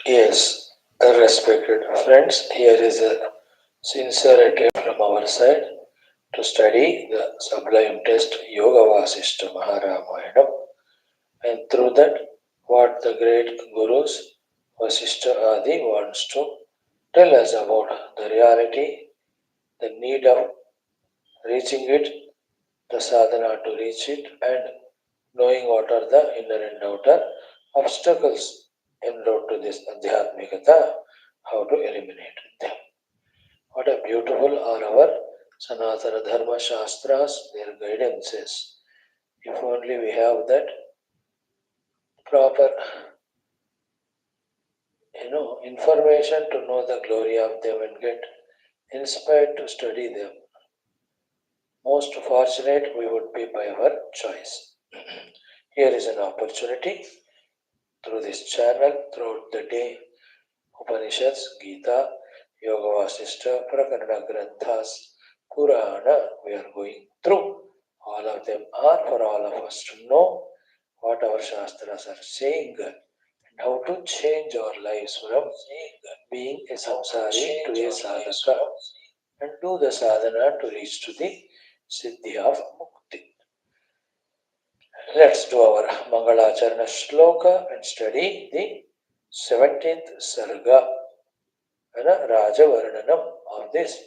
Yes, respected friends, here is a sincere attempt from our side to study the sublime text Yoga Vaashishtha Maharamayana, and through that, what the great gurus Vaashishtha Adi wants to tell us about the reality, the need of reaching it, the sadhana to reach it, and knowing what are the inner and outer obstacles en route to this Adhyatmikata, how to eliminate them. What a beautiful are our Sanatana Dharma Shastras, their guidances. If only we have that proper, information to know the glory of them and get inspired to study them. Most fortunate we would be by our choice. Here is an opportunity through this channel, throughout the day, Upanishads, Gita, Yoga Vaashishtha, Prakarana Granthas, Purana, we are going through. All of them are for all of us to know what our Shastras are saying and how to change our lives from being a samsari to a sadhaka and do the sadhana to reach to the siddhi of mukti. Let's do our Mangalacharana shloka and study the 17th Sarga and Raja Varnanam of this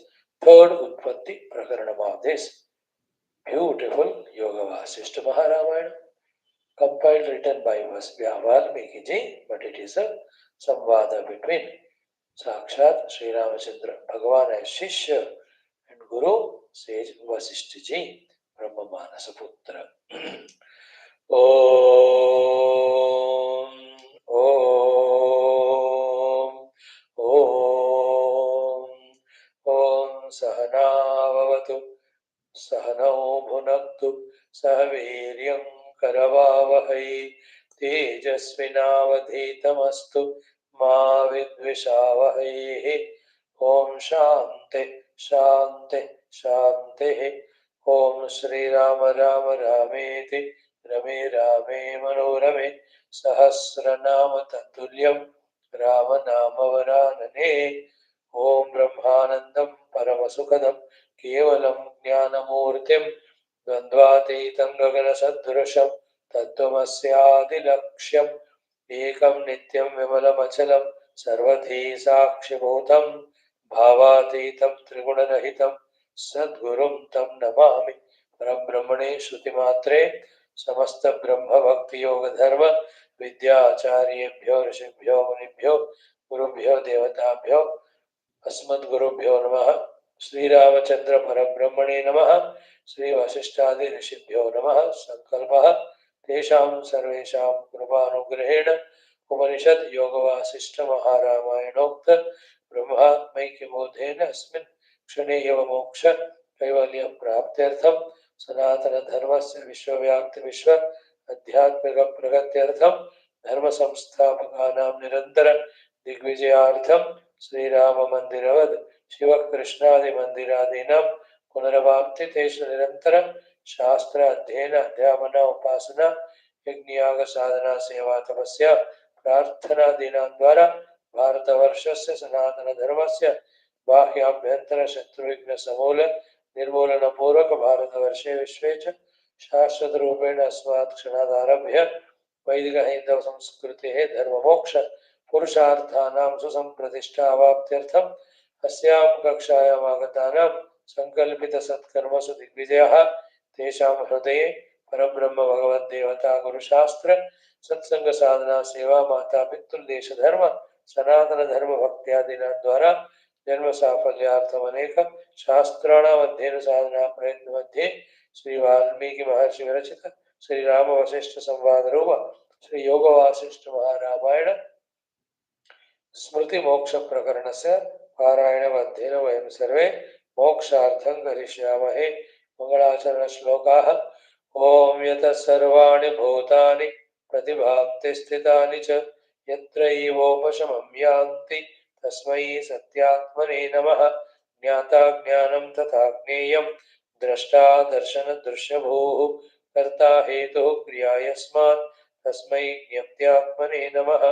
third Utpatthi Prakaranam of this beautiful Yoga Vaashishtha Maharamayana, compiled written by Valmiki ji, but it is a samvada between Sakshat Sri Ramachandra Bhagavan as Shishya and Guru Sage Vaashishtha ji, Brahma Manasa Putra. Om Om Om Om Sahanavavatu Sahanau Bhunaktu Sahaviryam Karavavahai Tejasvinavadhitamastu Ma Vidvishavahai Om Shanti Shanti Shanti Om Shri Rama Rama Rameti Rame Rame Manorame Sahasranama Tatulyam Ramanama Varanane Om Brahmanandam Paramasukadam Kevalam Jnanamurtim Dandvatitam Gaganasadrusham Tattvamasyaadilaksham Ekam Nityam Vimalamachalam Sarvadhi Sakshibhutam Bhavatitam Trigunarahitam Sadgurum Tam Namami Parabrahmane Shruti समस्त ब्रह्म भक्ति योग धर्म विद्याचार्येभ्यो ऋषिभ्यो मुनिभ्यो गुरुभ्यो देवताभ्यो अस्मद्गुरुभ्यो नमः श्री रामचंद्र परब्रह्मणे नमः श्री वशिष्ठादि ऋषिभ्यो नमः संकल्पः तेषां सर्वेषां कृपानुग्रहेण उपनिषद योग वासिष्ठ महारामायणोक्त ब्रह्मात्मैक्यबोधेन अस्मिन् क्षणे एव मोक्ष कैवल्य प्राप्त्यर्थं सनातन धर्मस्य विश्वव्याप्ति विश्व आध्यात्मिक प्रगत्यर्थं धर्म संस्थापकानां निरंतर दिग्विजयार्थं श्री राम मंदिरवद शिव कृष्णादि मंदिरादीनां पुनरवाप्ति तेषु निरंतर शास्त्र अध्ययन अध्यापन उपासना यज्ञयाग साधना सेवा तपस्या प्रार्थना दीनां द्वारा भारतवर्षस्य सनातन धर्मस्य बाह्याभ्यंतर शत्रुविघ्न समूल निर्मूलन पूर्वक भारतवर्षे विश्वे च शाश्वत रूपेण अस्मात् क्षणादारभ्य वैदिक हिंदव संस्कृतेः धर्ममोक्ष पुरुषार्थानां सुसंप्रतिष्ठावाप्त्यर्थम् अस्यां कक्षायाम् आगतानां संकल्पित सत्कर्मसु दिग्विजयः तेषां हृदये परब्रह्म भगवद्देवता गुरुशास्त्र सत्संग साधना सेवा माता पितृदेश धर्म सनातन धर्म भक्त्यादीनां द्वारा जन्म साफल्यार्थम अनेक शास्त्राणाम् अध्ययन साधना प्रयत्न मध्ये श्री वाल्मीकि महर्षि विरचित श्री राम वशिष्ठ संवाद रूप श्री योग वासिष्ठ महारामायण स्मृति मोक्ष प्रकरणस्य पारायण अध्ययन वयं सर्वे मोक्षार्थं करिष्यामहे। मंगलाचरण श्लोकाः। ओम यतः सर्वाणि भूतानि प्रतिभान्ति स्थितानि च यत्रैवोपशमं यान्ति तस्मै सत्यात्मने नमः। ज्ञाता ज्ञानं तथा ज्ञेयं द्रष्टा दर्शन दृश्यभूः कर्ता हेतुः क्रिया यस्मात् तस्मै ज्ञप्त्यात्मने नमः।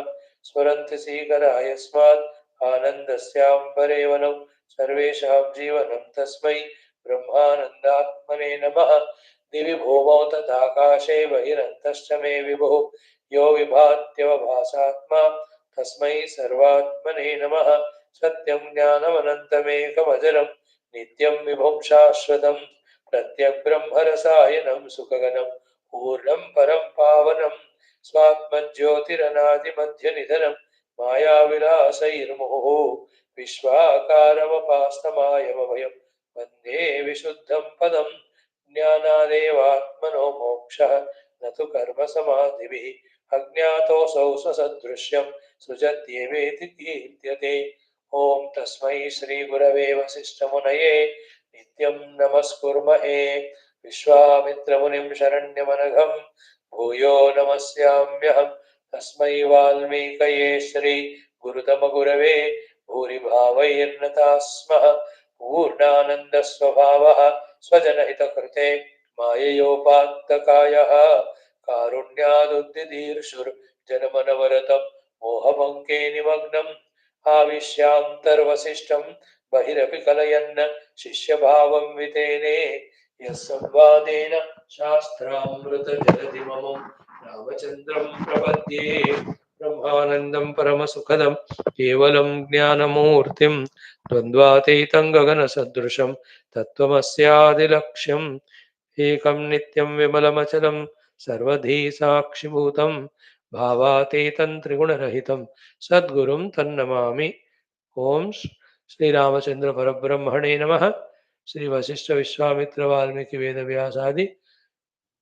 स्मरन्ति सीकरायस्मात् आनन्दस्यां परेवनं सर्वेषां जीवनं तस्मै ब्रह्मानन्दात्मने नमः। दिवि भूमौ तथाकाशे बहिरन्तश्च मे विभुः यो विभात्यवभासात्मा तस्मै सर्वात्मने नमः। सत्यं ज्ञानमनन्तमेकमजरं नित्यं विभुं शाश्वतं प्रत्यग्ब्रह्मरसायनं सुखगनं पूर्णं परं पावनं स्वात्मज्योतिरनादिमध्यनिधनं मायाविलासैर्मुहुः विश्वाकारमपास्तमायमभयं वन्दे विशुद्धं पदं। ज्ञानादेवात्मनो मोक्षः न तु कर्मसमाधिभिः अज्ञातोऽसौ स्वसदृश्यं सृजत्येवेति कीर्त्यते। ॐ तस्मै श्रीगुरवे वसिष्ठमुनये नित्यं नमस्कुर्महे। विश्वामित्रमुनिं शरण्यमनघं भूयो नमस्याम्यहं तस्मै वाल्मीकये श्रीगुरुतमगुरवे भूरिभावैर्नताः स्मः। पूर्णानन्दस्वभावः स्वजनहितकृते माययोपात्तकायः कारुण्यादुद्दिदीर्षुर्जनमनवरतं मोहमङ्के निमग्नम् आविश्यान्तर्वसिष्ठं बहिरपि कलयन् शिष्यभावं वितेने यः संवादेन शास्त्रामृतजलधिममं रामचन्द्रं प्रपद्ये। ब्रह्मानन्दं परमसुखदं केवलं ज्ञानमूर्तिं द्वन्द्वातीतं गगनसदृशं तत्त्वमस्यादिलक्ष्यम् एकं नित्यं विमलमचलं सर्वधी साक्षिभूतं भावातीतं त्रिगुणरहितं सद्गुरुं तन्नमामि। ओम श्री रामचंद्र परब्रह्मणे नमः। श्री वशिष्ठ विश्वामित्र वाल्मीकि वेद व्यासादि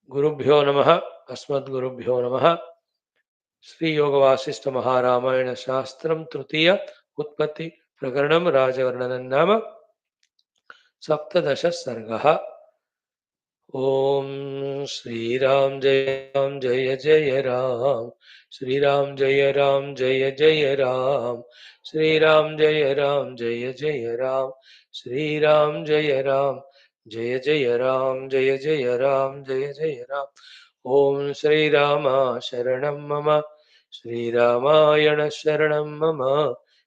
गुरुभ्यो नमः। अस्मद्गुरुभ्यो नमः। श्री योग वासिष्ठ महारामायण शास्त्रम तृतीय उत्पत्ति प्रकरणम राजवर्णनं नाम सप्तदश सर्गः। ओम श्रीराम जय जय राम, श्रीराम जय जय राम, श्रीराम जय जय राम, श्रीराम जय जय राम, जय राम जय राम। ओम श्रीराम शरणं मम, श्रीरामायण शरणं मम,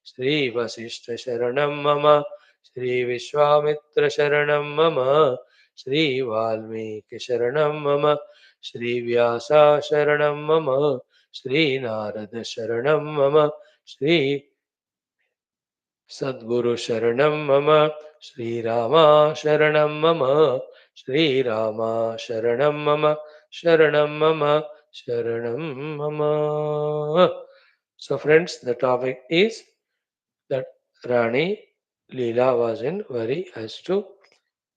श्रीवसिष्ठ शरणं मम, श्रीविश्वामित्र शरणं मम, श्री वाल्मीकि शरणं मम, श्री व्यासा शरणं मम, श्री नारद शरणं मम, श्री सद्गुरु शरणं मम, श्री रामा शरणं मम, श्री रामा शरणं मम, शरणं मम, शरणं मम. So friends, the topic is that Rani Leela was in worry as to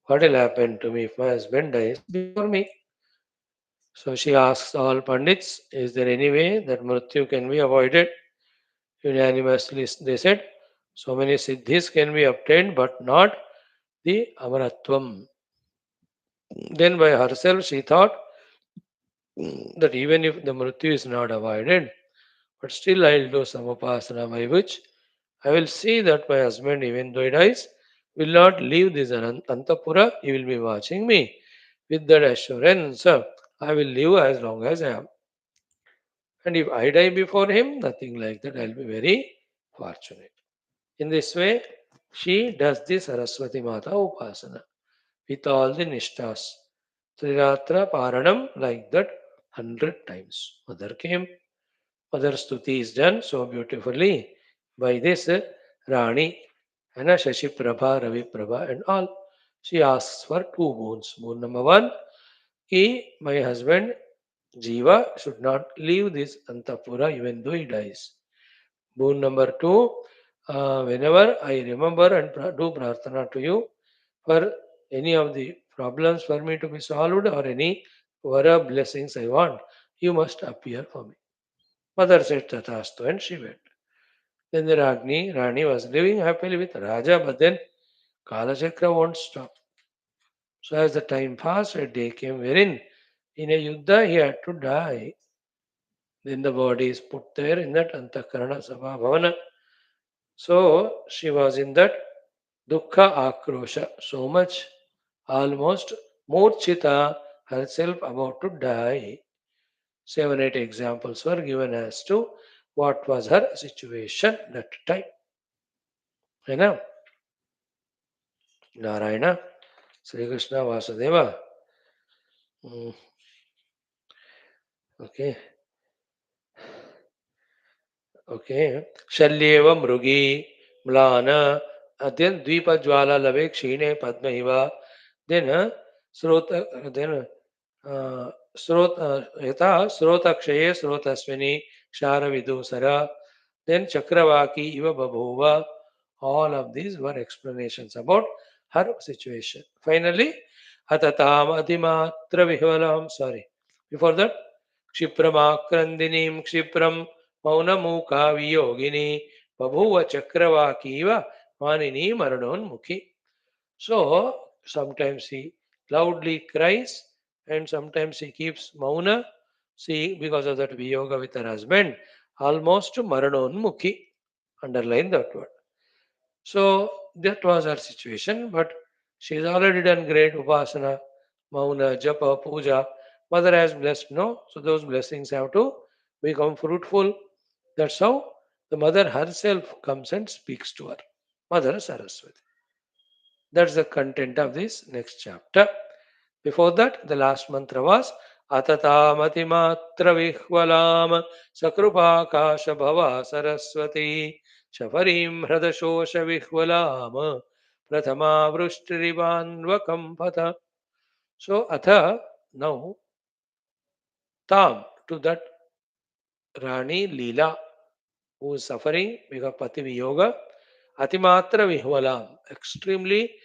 what will happen to me if my husband dies before me. So she asks all Pandits, is there any way that Mrityu can be avoided? Unanimously they said, so many siddhis can be obtained but not the Amaratvam. Then by herself she thought that even if the Mrityu is not avoided, but still I will do some upasana by which I will see that my husband, even though he dies, will not leave this Antapura. He will be watching me. With that assurance, I will live as long as I am. And if I die before him, nothing like that. I will be very fortunate. In this way, she does this Saraswati Mata Upasana with all the nishtas. Triratra Paranam like that 100 times. Mother came. Mother Stuti is done so beautifully by this Rani and Shashi Prabha, Ravi Prabha and all. She asks for two boons. Boon number one, ki my husband Jiva should not leave this Antapura even though he dies. Boon number two, whenever I remember and do prarthana to you for any of the problems for me to be solved or any vara blessings I want, you must appear for me. Mother said Tathastu and she went. Then the Rani was living happily with Raja, but then Kalachakra won't stop. So as the time passed, a day came wherein in a Yuddha he had to die. Then the body is put there in that Antakarana Sabha Bhavana. So she was in that Dukkha Akrosha, so much almost Murchita herself about to die. 7, 8 examples were given as to what was her situation that time. है ना? Narayan Shri Krishna Vasudev. Okay. Okay. Shalyeva mrugi mlana. Then dvipa jwala lave kshine padma iva. Then srota. Then yata srotakshaye srotasvini kshara vidusara. Then chakravaki iva babhuva. All of these were explanations about her situation. Finally, atatam adimatra vihvalam. Sorry. Before that, क्षिप्रमाक्रन्दिनीं क्षिप्रं मौनमूका वियोगिनी बभूव चक्रवाकीव मानिनी मरणोन्मुखी. So sometimes he loudly cries and sometimes he keeps mauna. See, because of that viyoga with her husband, almost maranonmukhi. Underline that word. So that was her situation, but she has already done great upasana, mauna, japa, puja. Mother has blessed, no? So those blessings have to become fruitful. That's how the mother herself comes and speaks to her. Mother Saraswati. That's the content of this next chapter. Before that, the last mantra was Atatamati Matra Vihvalam Sakrupakasha Bhava Saraswati Shafarim Hradashosha Vihvalam Prathama Vrushtirivanvakam Pata. So, Atha, now, Tam, to that Rani Leela, who is suffering because Pati Viyoga, Atimatra Vihvalam, extremely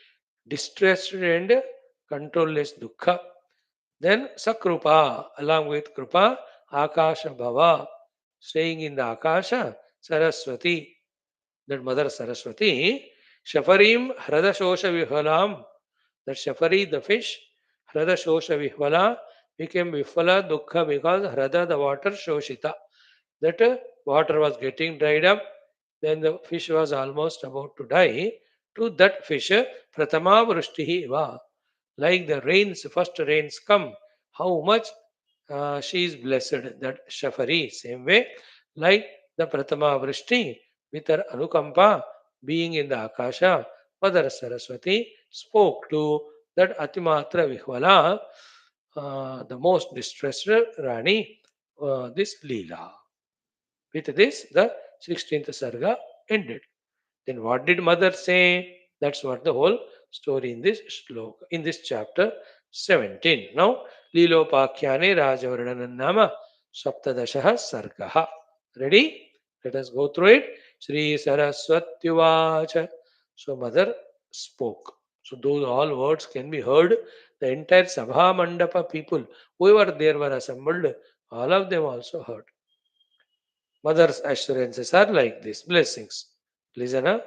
distressed and controlless dukkha. Then Sakrupa, along with Krupa, Akasha Bhava, staying in the Akasha, Saraswati, that Mother Saraswati, Shafarim Hradashosha Vihvalam, that Shafari, the fish, Hradashosha Vihvala, became Vihvala Dukkha because Hrada, the water, Shoshita. That water was getting dried up, then the fish was almost about to die. To that fish, Pratama Vrishtihi Va, like the rains, first rains come, how much she is blessed, that Shafari, same way, like the Pratama Vrishti with her Anukampa being in the Akasha, Mother Saraswati spoke to that Atimatra Vihvala, the most distressed Rani, this Leela. With this, the 16th Sarga ended. Then what did mother say? That's what the whole story in this shloka, in this chapter 17. Now, Leelopakhyane Rajavarnanan Nama Saptadashaha Sargaha. Ready? Let us go through it. Sri Saraswatyuvacha. So mother spoke. So those all words can be heard. The entire Sabha Mandapa people, whoever there were assembled, all of them also heard. Mother's assurances are like this blessings. Listen,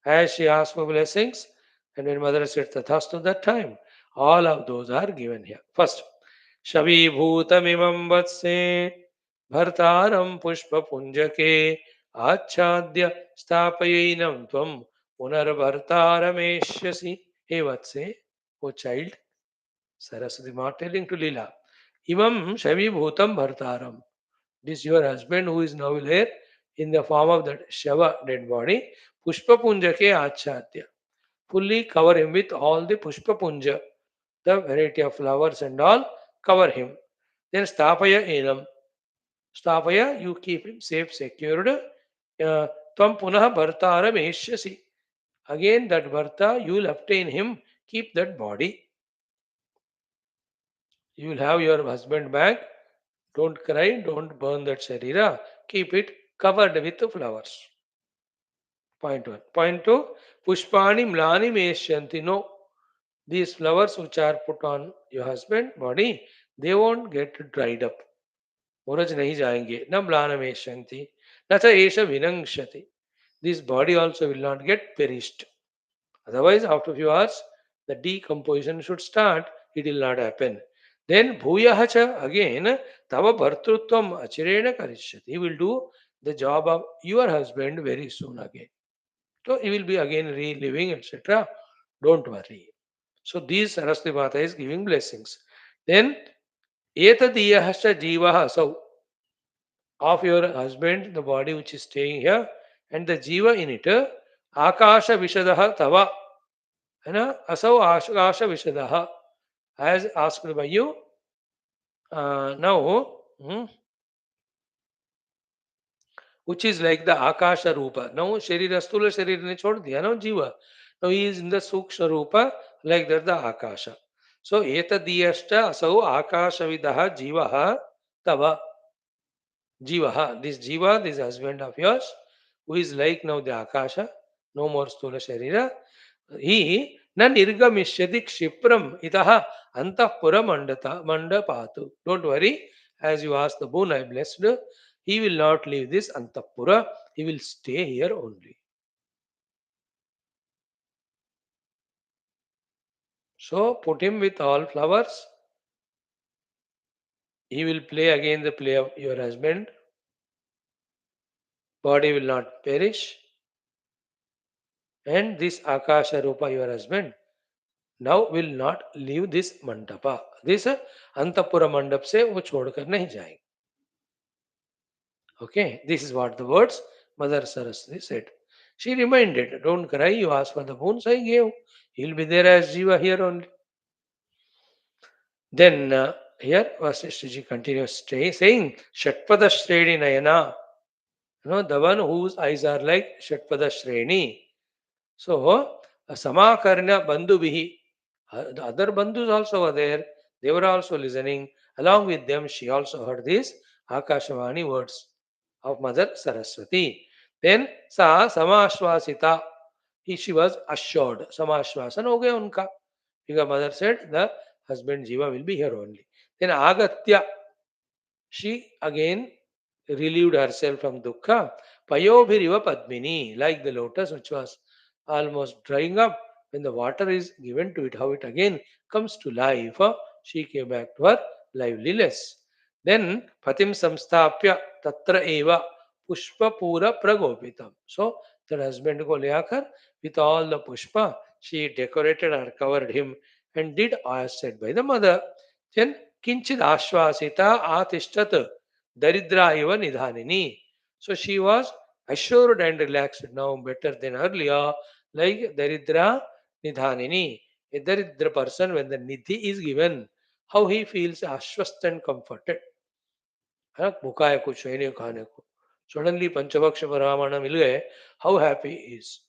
as she asked for blessings, and when mother said tathastu that time, all of those are given here. First, Shavi Bhutamimam Vatse Bhartaram Pushpa Punjake Achadya Stapayainam Tvam Punarbhartarameshyasi. Hey Vatse, O child, Saraswati Ma telling to Lila, Imam Shavi Bhutam Bhartaram. This your husband who is now there in the form of that Shava dead body. Pushpa Punjake Achadya. Fully cover him with all the Pushpa Punja, the variety of flowers and all, cover him. Then Stapaya Enam. Stapaya, you keep him safe, secured. Tvam Punaha Bhartara Meshyasi. Again, that Bharta, you will obtain him, keep that body. You will have your husband back. Don't cry, don't burn that Sharira. Keep it covered with flowers. Point one. Point two, Pushpani Mlani Meshyanti. No, these flowers which are put on your husband body, they won't get dried up. मुरझ नहीं जाएंगे न म्लानमेशंति न च एष विनंक्षति. This body also will not get perished. Otherwise, after a few hours, the decomposition should start. It will not happen. Then bhuyah cha, again tava bhartrutvam achirena karishyati. He will do the job of your husband very soon again. So he will be again reliving, etc. Don't worry. So these Saraswati Mata is giving blessings. Then etadiyah cha jivah asau. of your husband, the body which is staying here, and the jiva in it, akasha vishadah tava, asau akasha vishadah, as asked by you. Now, which is like the akasha rupa. Now, sharira sthula sharira ne chhod diya na jiva. Now he is in the sukshma rupa, like that the akasha. So, etadiyashta asau akasha vidaha jivaha tava. Jivaha, this jiva, this husband of yours, who is like now the akasha, no more sthula sharira, he na nirgamishyati kshipram itaha antapura mandapatu. Don't worry, as you ask the boon, I blessed, he will not leave this antapura, he will stay here only. So put him with all flowers, he will play again the play of your husband, body will not perish, and this akasha rupa, your husband, now will not leave this mandapa. This antapura mandap se wo छोड़कर नहीं जाएंगे. Okay, this is what the words Mother Saraswati said. She reminded, don't cry, you asked for the boons I gave. He'll be there as Jiva here only. Then here Vasishtha continues saying, Shatpada Shreni Nayana. The one whose eyes are like Shatpada Shreni. So, Samakarna Bandhubihi. The other Bandhus also were there. They were also listening. Along with them, she also heard these Akashavani words of Mother Saraswati. Then, Sa Samashwasita. She was assured. Samashwasan ho gaya unka. Because Mother said, the husband Jiva will be here only. Then Agatya. She again relieved herself from dukkha. Payobhiriva Padmini, like the lotus which was almost drying up, when the water is given to it, how it again comes to life. She came back to her liveliness. Then Patim Samstapya Tatra Eva Pushpa Pura Pragopitam. So the husband ko leakar with all the pushpa, she decorated or covered him and did as said by the mother. Then Kinchid Ashwasita Atishtat Daridra Eva Nidhanini. So she was assured and relaxed now better than earlier, like Daridra Nidhanini. A Daridra person, when the Nidhi is given, how he feels ashwast and comforted. भूखा है कुछ है नहीं खाने को. Suddenly Panchavaksha Paramana मिल गए, how happy he is.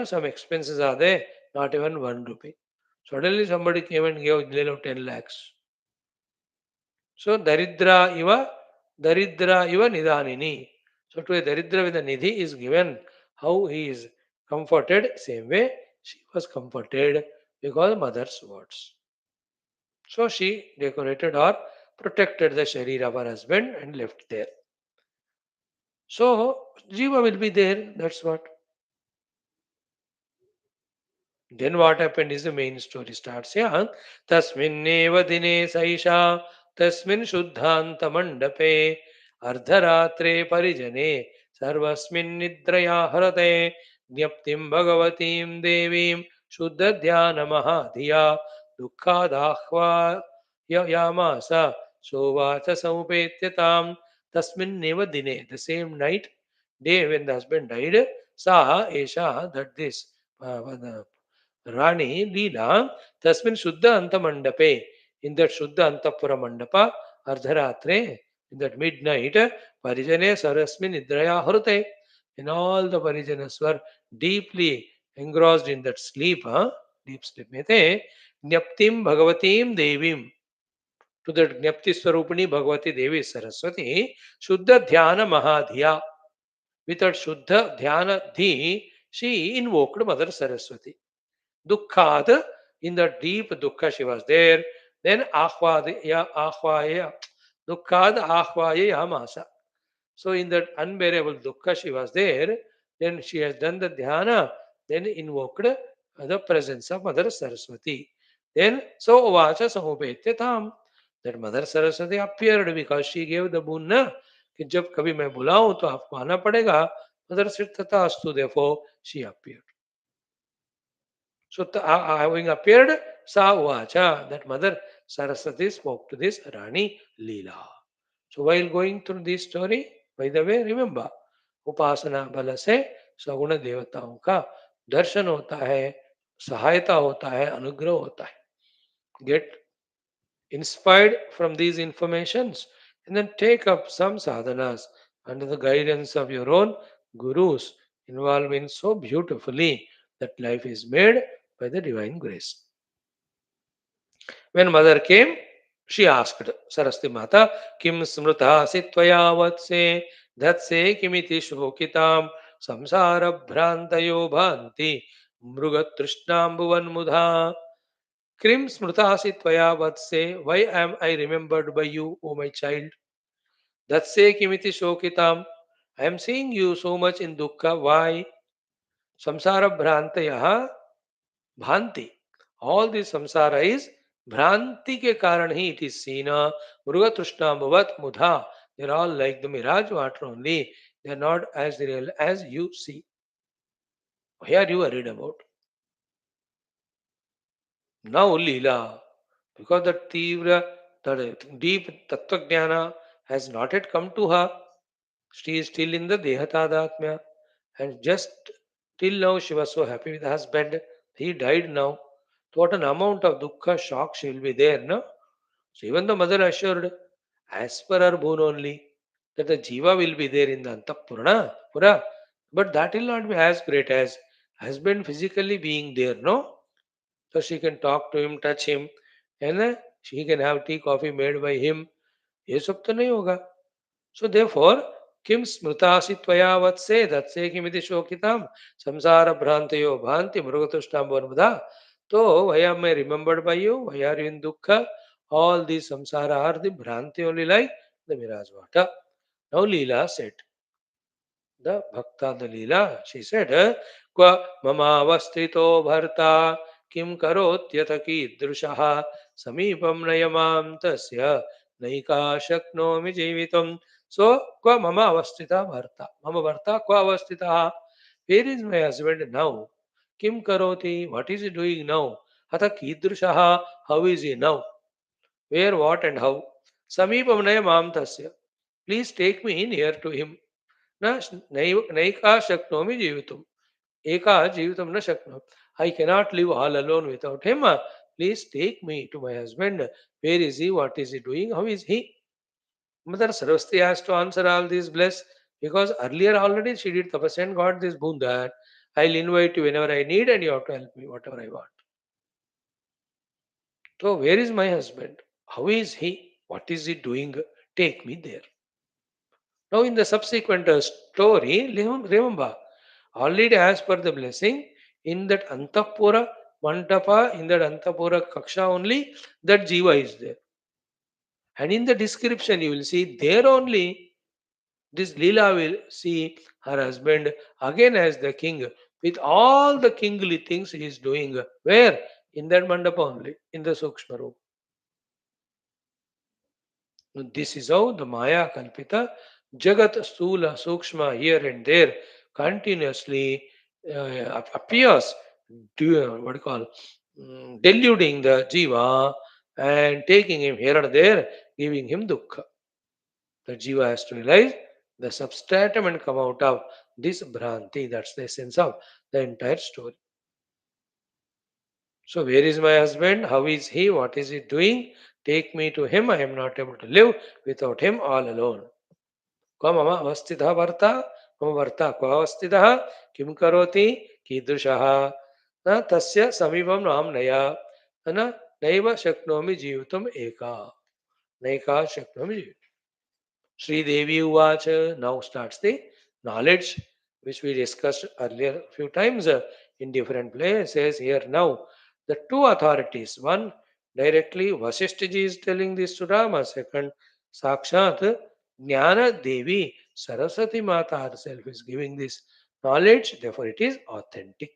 Some expenses are there, not even 1 rupee. Suddenly somebody came and gave 10 lakhs. So Daridra iva Nidhanini. So to a Daridra with a Nidhi is given, how he is comforted, same way she was comforted because mother's words. So she decorated or protected the Sharira of her husband and left there. So Jiva will be there, that's what. Then what happened is the main story starts here. Tasminneva dine saisha tasmin shuddhanta mandape ardharatre parijane sarvasmin nidraya harate jnaptim bhagavatim devim shuddha dhyana mahadhiya dukkadahva yamasa sovacha samupetyatam tasminneva dine. The same night, day when the husband died, sa esha, that this Rani Leela Tasmin Shuddha Anta Mandape, in that Shuddha Antapura Mandapa, Ardharatre, in that midnight, Parijane Sarasmin Nidraya Harute, and all the Parijanas were deeply engrossed in that sleep, deep sleep. Mete, Nyaptim Bhagavatim Devim, to that Nyapti Swarupani Bhagavati Devi Saraswati, Shuddha Dhyana Mahadhiya. With that Shuddha Dhyana Dhi, she invoked Mother Saraswati. Dukkhad, in the deep dukkha she was there. Then ahvaya, dukkhad ahvaya yamasa. So in that unbearable dukkha she was there. Then she has done the dhyana. Then invoked the presence of Mother Saraswati. Then so vacha samupetyatam. That Mother Saraswati appeared because she gave the boon na कि जब कभी मैं बुलाऊं तो आपको आना पड़ेगा. Mother said तथास्तु. Therefore she appeared. So having appeared, Sa Uvacha, that Mother Saraswati spoke to this Rani Leela. So while going through this story, by the way, remember, उपासना बल से सगुण देवताओं का दर्शन होता है, सहायता होता है, अनुग्रह होता है. Get inspired from these informations and then take up some sadhanas under the guidance of your own gurus involving so beautifully that life is made by the divine grace. When mother came, she asked Saraswati Mata, Kim smrita sitvaya vatse dhatse kimiti shokitam samsara bhrantayo bhanti mrugatrishtam bhuvan mudha. Kim smrita sitvaya vatse, why am I remembered by you, O my child? Dhatse kimiti shokitam, I am seeing you so much in dukkha, why? Samsara bhrantaya bhanti. All this samsara is भ्रांति के कारण ही it is seen. मृग तृष्णा भवत मुधा. They're all like the mirage water only. They're not as real as you see. Here you are read about. Now Leela, because the Tivra, the deep Tattva Jnana has not yet come to her. She is still in the Dehatadhatmya. And just till now she was so happy with her husband. He died now. So what an amount of dukkha, shock she will be there, no? So even the mother assured, as per her boon only, that the jiva will be there in the antapurana, pura, but that will not be as great as husband physically being there, no? So she can talk to him, touch him, and she can have tea, coffee made by him. ये सब तो नहीं होगा. So therefore, किम स्मृतासि त्वया वत्से दत्से किमिति शोकिताम संसार भ्रांतयो भांति मृगतुष्टाम वर्मदा. So why am I remembered by you? Why are you in dukkha? All these samsara are the bhranti only like the mirage water. Now Leela said, the Bhakta the Leela, she said, Kwa mama avastito bharta kim karotyata kidrushaha samipam nayamam tasya naika shaknomi jeevitam. So, Kwa mama avastita bharta. Mama bharta kwa avastita. Where is my husband now? Kim karoti? What is he doing now? Hata kidrushaha? How is he now? Where, what and how? Samipam nayamam tasya. Please take me in here to him. न नैका शक्नोमि जीवितुम् एका जीवितुम् न शक्नोमि. I cannot live all alone without him. Please take me to my husband. Where is he? What is he doing? How is he? Mother Saraswati has to answer all these bless because earlier already she did tapasya and got this boon that I'll invite you whenever I need and you have to help me whatever I want. So where is my husband? How is he? What is he doing? Take me there. Now, in the subsequent story, remember, already as per the blessing, in that Antapura Mantapa, in that Antapura Kaksha only, that Jiva is there. And in the description, you will see there only this Leela will see her husband again as the king with all the kingly things he is doing. Where? In that Mandapa only, in the Sukshma room. This is how the Maya Kalpita Jagat Stula Sukshma here and there continuously appears, what do you call, deluding the Jiva and taking him here and there, giving him dukkha. The Jiva has to realize the substratum and come out of this Bhranti. That's the essence of the entire story. So, where is my husband? How is he? What is he doing? Take me to him. I am not able to live without him all alone. क्व मम अवस्थितः भर्ता मम भर्ता क्व अवस्थितः किं करोति कीदृशः न तस्य समीपं नाम नया न नैव शक्नोमि जीवितुम् एका नैका शक्नोमि जीवितुम्. Sridevi Uvacha now starts the knowledge which we discussed earlier a few times in different places. Here now, the two authorities. One, directly Vasishtha ji is telling this to Rama. Second, Sakshat Jnana Devi Saraswati Mata herself is giving this knowledge. Therefore, it is authentic.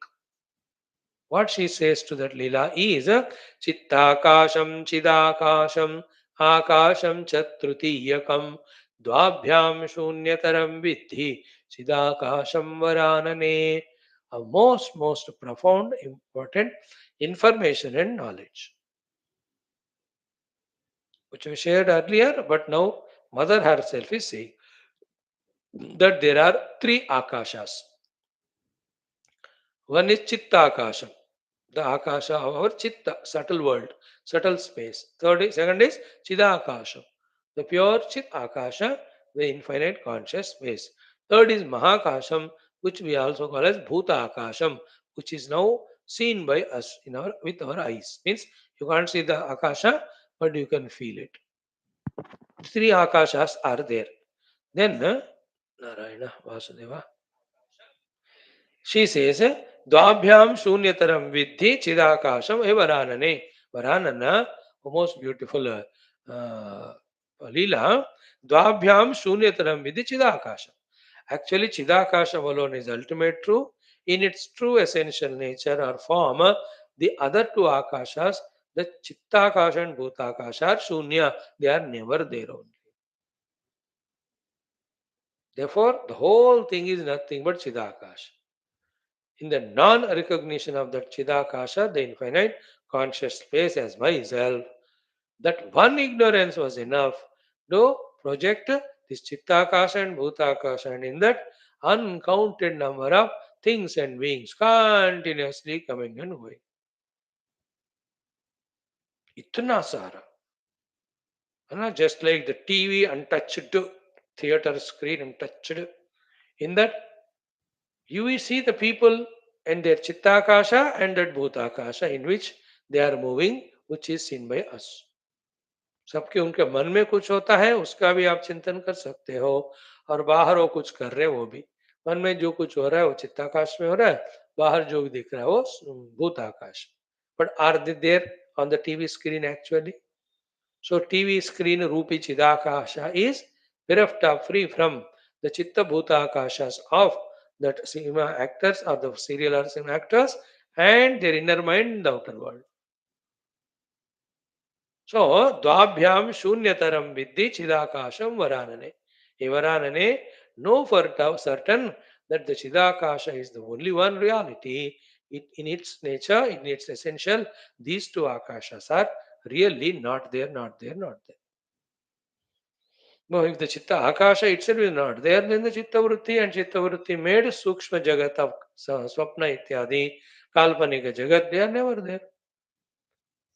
What she says to that Leela is Chittakasham Chidakasham Akasham Chatrutiyakam Dvabhyam Shunyataram Vidhi Chidakasham Varanane. A most profound, important information and knowledge which we shared earlier, but now Mother herself is saying that there are three akashas. One is chitta akasham, the akasha of our chitta, subtle world, subtle space. Second is chidakasham, the pure chit akasha, the infinite conscious space. Third is mahakasham, which we also call as bhuta akasham, which is now seen by us in our with our eyes. Means you can't see the akasha, but you can feel it. Three akashas are there. Then Narayana Vasudeva. She says, Dvabhyam Shunyataram Vidhi Chidakasham Varanane. Varanana, most beautiful Leela. Dvabhyam Shunyataram Vidhi Chidakasham. Actually, Chidakasham alone is ultimate true. In its true essential nature or form, the other two Akashas, the Chittakasha and Bhutakasha, are Shunya. They are never there only. Therefore, the whole thing is nothing but Chidakasha. In the non-recognition of that Chidakasha, the infinite conscious space as myself, that one ignorance was enough to project this Chittakasha and Bhutakasha, and in that uncounted number of things and beings continuously coming and going. Itna sara. Just like the TV untouched, theater screen untouched. In that you will see the people and their Chittakasha and that Bhutakasha in which they are moving, which is seen by us. सबके उनके मन में कुछ होता है, उसका भी आप चिंतन कर सकते हो, और बाहर वो कुछ कर रहे हैं वो भी. मन में जो कुछ हो रहा है वो चित्ताकाश में हो रहा है, बाहर जो भी दिख रहा है वो भूताकाश. But are they there on the TV screen actually? So TV screen Rupi Chidakasha is bereft of, free from the Chitta Bhutakashas of that cinema actors or the serial or cinema actors and their inner mind in the outer world. So Dvabhyam Shunyataram Vidhi Chidakasham Varanane. A Varanane, know for certain that the Chidakasha is the only one reality. In its nature, in its essential, these two Akashas are really not there, not there, not there. No, if the Chitta Akasha itself is not there, then the Chitta Vritti and Chitta Vritti made Sukshma Jagat of Swapna Ityadi, Kalpanika Jagat, they are never there.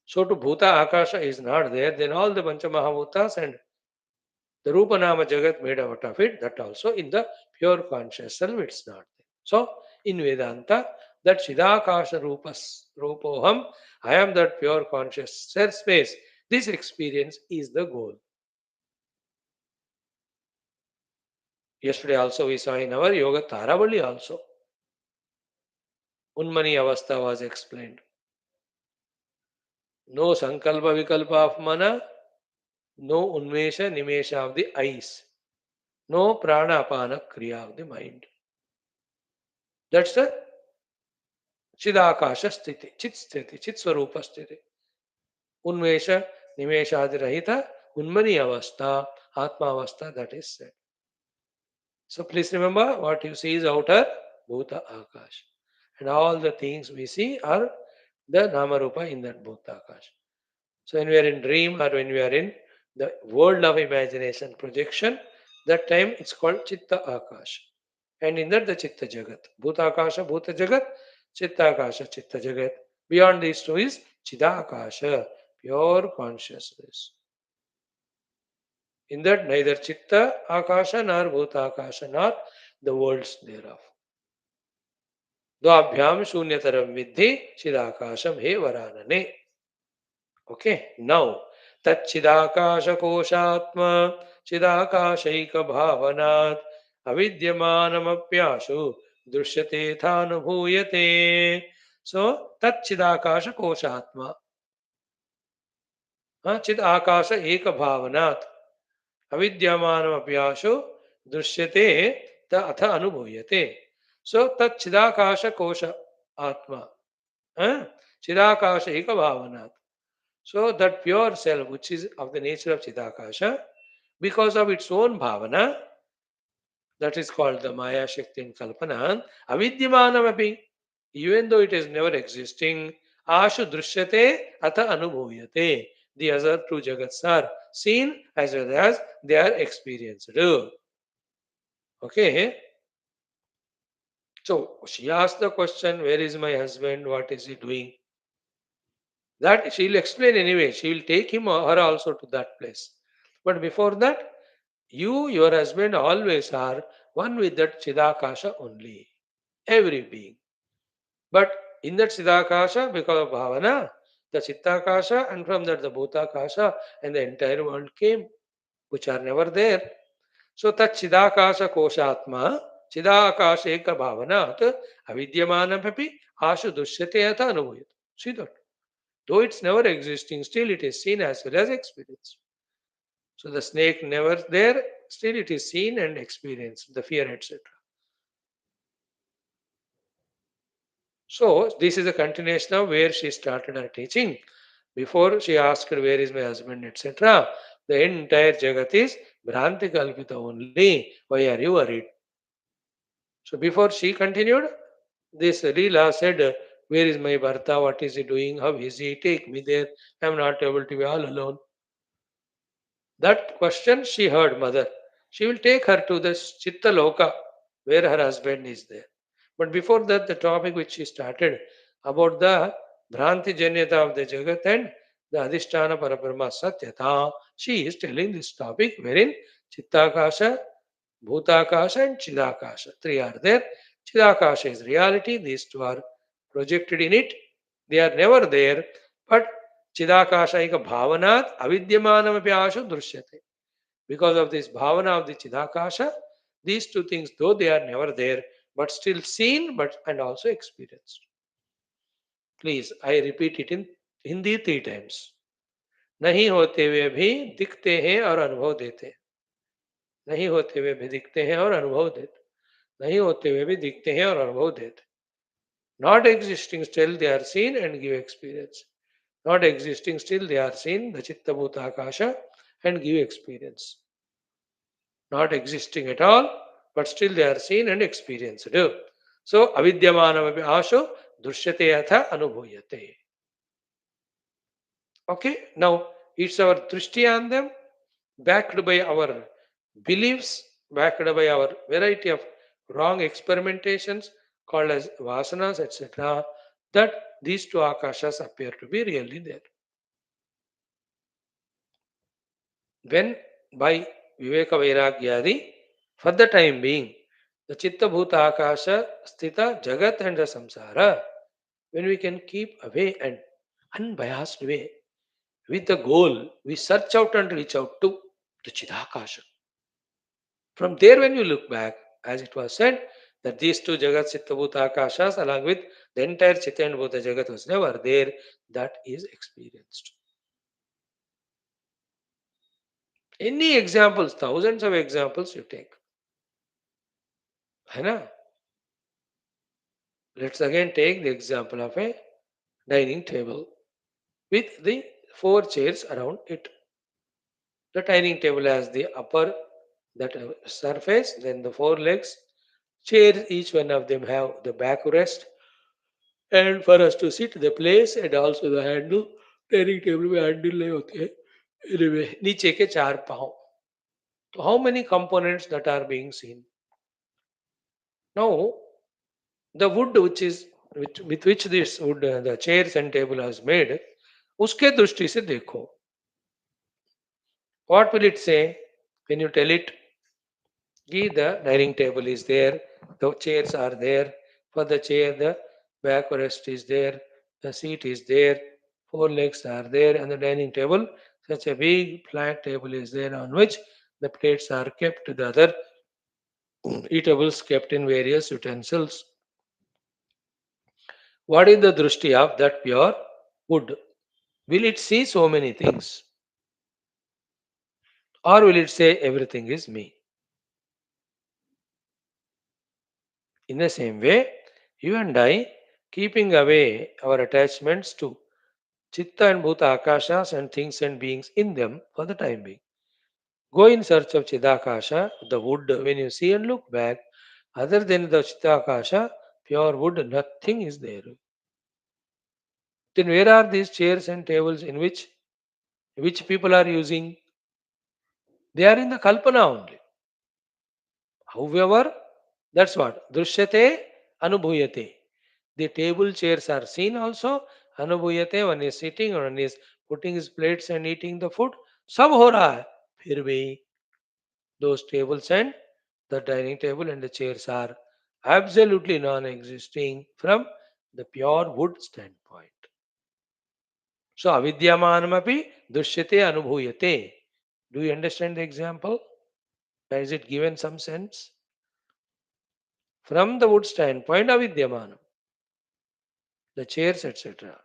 So to Bhuta Akasha is not there, then all the Pancha Mahabhutas and the Rupa Nama Jagat made out of it, that also in the pure conscious self it's not there. So in Vedanta, that Chidakasha Rupoham, I am that pure conscious self space, this experience is the goal. Yesterday also we saw in our Yoga Taravali also. Unmani Avastha was explained. No Sankalpa Vikalpa of Mana, no Unmesha Nimesha of the eyes, no Prana Apana Kriya of the mind. That's the Chidakasha Sthiti, Chit Swarupa Sthiti. Unmesha Nimesha Adirahita, Unmani Avastha, Atma Avastha, that is said. So please remember, what you see is outer Bhuta Akash. And all the things we see are the Namarupa in that Bhuta Akash. So when we are in dream or when we are in the world of imagination projection, that time it's called Chitta Akash. And in that the Chitta Jagat. Bhuta Akasha, Bhuta Jagat, Chitta Akasha, Chitta Jagat. Beyond these two is Chidakasha, pure consciousness. In that neither Chitta Akasha nor Bhuta Akasha nor the worlds thereof. Dvabhyam Shunyataram Vidhi Chidakasham He Varanane. Okay, now Tat Chidakasha Koshatma Chidakashaika Bhavanat Avidyamanamapyashu Drishyate Thanubhuyate. So Tat Chidakasha Koshatma Chid Akasha Eka Bhavanat Avidyamanamapyashu Drishyate Atha Anubhuyate. So Tat Chidakasha Kosha Atma Chidakasha Eka Bhavanat. So that pure self, which is of the nature of Chidakasha, because of its own bhavana, that is called the Maya Shakti and Kalpana, avidyamanamapi, even though it is never existing, ashu drishyate atha anubhuyate. the other two jagats are seen as well as they are experienced. Okay. So she asked the question, where is my husband? What is he doing? That she'll explain anyway. She will take him or her also to that place. But before that, you, your husband always are one with that Chidakasha only. Every being. But in that Chidakasha, because of Bhavana, the Chittakasha and from that the Bhutakasha and the entire world came, which are never there. So tat Chidakasha Koshatma, Chidakasha Eka Bhavanat, Avidyamanapapi, Ashu Dushyate Yatha Anubhuyat. See that? Though it's never existing, still it is seen as well as experienced. So the snake never there, still it is seen and experienced, the fear, etc. So this is a continuation of where she started her teaching. Before she asked where is my husband, etc. The entire Jagat is Bhranti Kalpita only. Why are you worried? So before she continued, this Leela said, where is my Bharta? What is he doing? How is he? Take me there. I am not able to be all alone. That question she heard mother. She will take her to the Chitta Loka where her husband is there. But before that, the topic which she started about the Bhranti Janyata of the Jagat and the Adhisthana Parabrahma Satyata, she is telling this topic wherein Chittakasha, Bhutakasha and Chidakasha. Three are there. Chidakasha is reality. These two are projected in it. They are never there. But Chidakashaika Bhavanat Avidyamanamapi Ashu Drishyate. Because of this Bhavana of the Chidakasha, these two things, though they are never there, but still seen but and also experienced. Please, I repeat it in Hindi three times. नहीं होते हुए भी दिखते हैं और अनुभव देते हैं. नहीं होते हुए भी दिखते हैं और अनुभव देते. नहीं होते हुए भी दिखते हैं और अनुभव देते. Not existing, still they are seen and give experience. Not existing, still they are seen, the Chitta Bhuta Akasha, and give experience. Not existing at all, but still they are seen and experienced. So, avidyamanam asho drishyate yatha anubhuyate. Okay, now it's our drishti on them, backed by our beliefs, backed by our variety of wrong experimentations called as vasanas, etc., that these two akashas appear to be really there. When by Viveka Vairagyadi, for the time being, the Chitta Bhuta Akasha, Sthita, Jagat and the Samsara, when we can keep away and unbiased way, with the goal, we search out and reach out to the Chidakasha. From there, when you look back, as it was said, that these two Jagat, Chitta Bhuta Akashas, along with the entire Chitta and Bhuta Jagat was never there, that is experienced. Any examples, thousands of examples you take. है ना? Let's again take the example of a dining table with the four chairs around it. The dining table has the upper that surface, then the four legs. Chairs, each one of them have the backrest, and for us to sit the place and also the handle. Dining table में handle नहीं होते हैं. Anyway, नीचे के चार पाँव. So how many components that are being seen? Now, the wood which is with which this wood the chairs and table is made, उसके दृष्टि से देखो. What will it say when you tell it? The dining table is there, the chairs are there. For the chair, the backrest is there, the seat is there, four legs are there, and the dining table, such a big flat table is there on which the plates are kept, the other eatables kept in various utensils. What is the drushti of that pure wood? Will it see so many things? Or will it say everything is me? In the same way, you and I, keeping away our attachments to Chitta and Bhuta Akashas and things and beings in them for the time being. Go in search of Chidakasha, the wood, when you see and look back, other than the Chidakasha, pure wood, nothing is there. Then where are these chairs and tables in which which people are using. They are in the kalpana only. However, that's what drishyate anubhuyate. The table chairs are seen also. Anubhuyate, one is sitting, one is putting his plates and eating the food. Sab ho raha hai. फिर भी those tables and the dining table and the chairs are absolutely non-existing from the pure wood standpoint. So avidyamanamapi dushyate anubhuyate. Do you understand the example? Has it given some sense? From the wood standpoint, avidyamanam, the chairs, etc.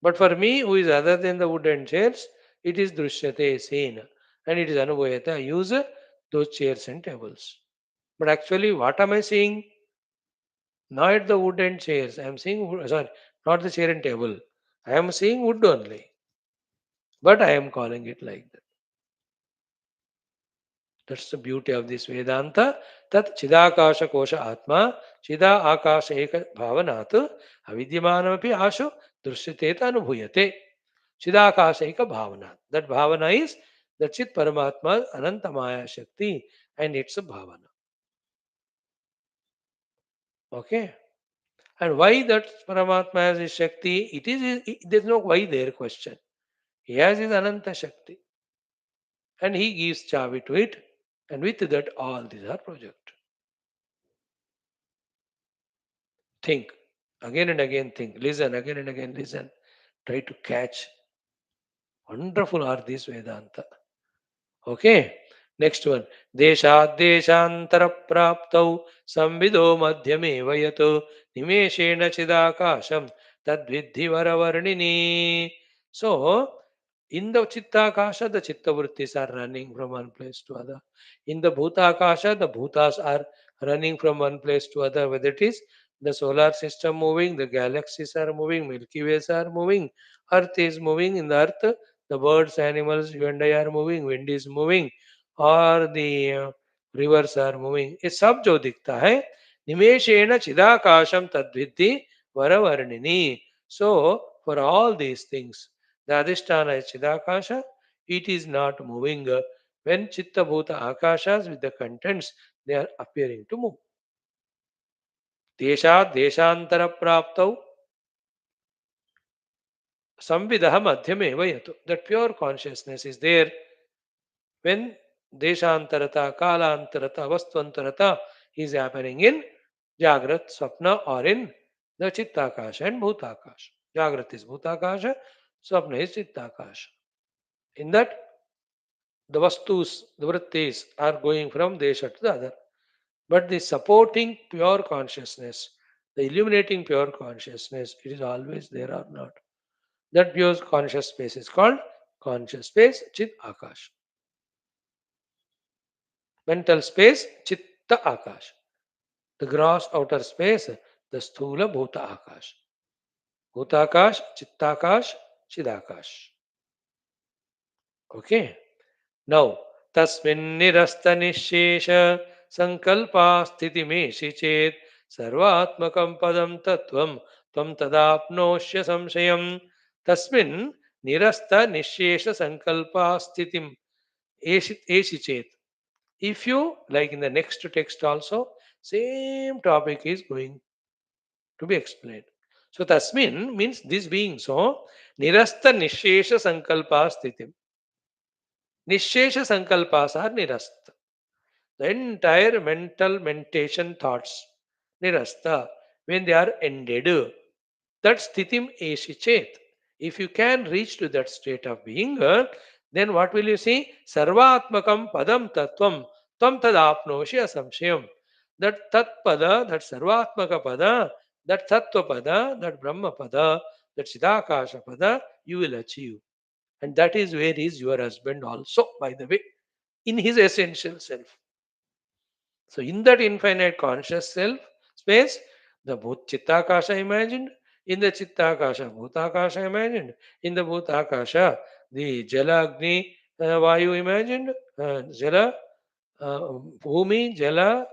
But for me, who is other than the wood and chairs, it is drishyate, seen, and it is anubhuyate. I use those chairs and tables. But actually, what am I seeing? Not the wood and chairs. I am seeing sorry, not the chair and table. I am seeing wood only. But I am calling it like that. That's the beauty of this Vedanta. Tat chidakasha kosha atma chida akasha eka bhavanat avidyamanamapi asho drishyateta anubhuyate. Chidakasha eka bhavanat. That bhavana is the chit paramatma anantamaya shakti and it's a bhavana. Okay. And why that paramatma has his shakti? There's no why there question. He has his ananta shakti. And he gives chavi to it. And with that all these are project. Think. Again and again think. Listen. Again and again listen. Try to catch. Wonderful are these Vedanta. Okay. Next one. Deshat desantara praptau samvido madhyame vayato nimeshena chidakasham tadvidhi varavarnini. So, in the Chittakasha, the Chitta Vrittis are running from one place to other. In the Bhutakasha, the Bhutas are running from one place to other, whether it is the solar system moving, the galaxies are moving, Milky Ways are moving, Earth is moving. In the Earth, the birds, animals, you and I are moving, wind is moving, or the rivers are moving. ये सब जो दिखता है निमेषेण चिदाकाशम तद्विद्धि varavarnini. So, for all these things, the Adhisthana is Chidakasha, it is not moving. When Chitta Bhuta Akashas with the contents, they are appearing to move. Deshat Deshantara Praptau Samvidaha Madhyame Vayato. That pure consciousness is there when Deshantarata, Kalantarata, Vastvantarata is happening in Jagrat, Swapna or in the Chittakasha and Bhutakasha. Jagrat is Bhutakasha, Swapna is Chittakasha. In that, the vastus, the vrittis are going from desha to the other. But the supporting pure consciousness, the illuminating pure consciousness, it is always there or not. That pure conscious space is called conscious space, Chit Akash. Mental space, Chitta Akash. The gross outer space, the Sthula Bhuta Akash. Bhutakash, Chittakash, Chidakash. Okay. Now, तस्मिन्निरस्तनिःशेष संकल्पा स्थितिमेषि चेत् सर्वात्मकं पदं तत्त्वं त्वं तदाप्नोष्य संशयम् तस्मिन् निरस्त निःशेष संकल्पा स्थितिम एषि चेत्. If you, like in the next text also, same topic is going to be explained. So tasmin means this being so nirasta nishesha sankalpa sthitim. Nishesha sankalpas are nirasta. The entire mental mentation thoughts nirasta when they are ended. That's sthitim eshichet. If you can reach to that state of being, then what will you see? Sarvatmakam padam tattvam tvam tadapnoshi asamshayam. That tat pada, that sarvatmaka pada, that tattva pada, that brahma pada, that siddhakasha pada, you will achieve. And that is where is your husband also, by the way, in his essential self. So, in that infinite conscious self space, the Chittakasha imagined, in the Chittakasha, Bhutakasha imagined, in the Bhutakasha, the Jala Agni Vayu imagined, Jala, Bhumi, Jala,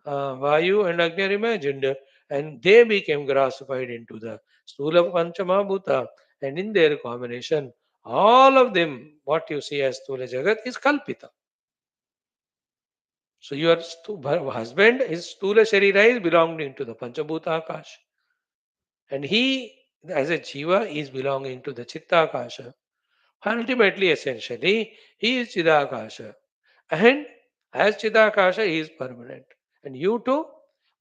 Vayu, and Agni are imagined, and they became grassified into the Stula Panchama Bhuta, and in their combination, All of them, what you see as Stula Jagat, is Kalpita. So your husband, his Stula Sharira is belonging to the Panchabhuta Akash. And he, as a Jiva, is belonging to the Chitta Akasha. Ultimately, essentially, he is Chidakasha. And as Chidakasha, he is permanent. And you too,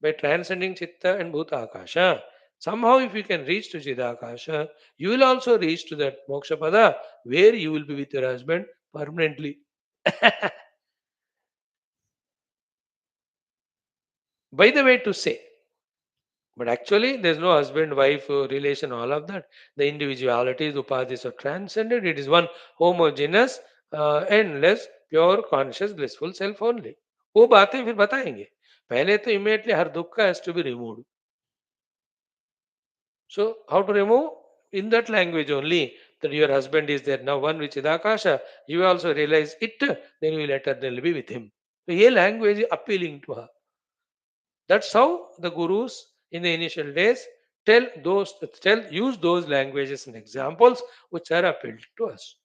by transcending Chitta and Bhuta Akasha, somehow if you can reach to Chidakasha, you will also reach to that Moksha Pada where you will be with your husband permanently. By the way, to say, but actually, there's no husband wife relation, all of that. The individualities, upadhis are transcended. It is one homogeneous, endless, pure, conscious, blissful self only. वो बातें फिर बताएंगे. पहले तो immediately हर दुख का has to be removed. So how to remove? In that language only, that your husband is there now, one which is Akasha. You also realize it, then you will eternally be with him. So ये language is appealing to her. That's how the gurus in the initial days use those languages and examples which are appealed to us.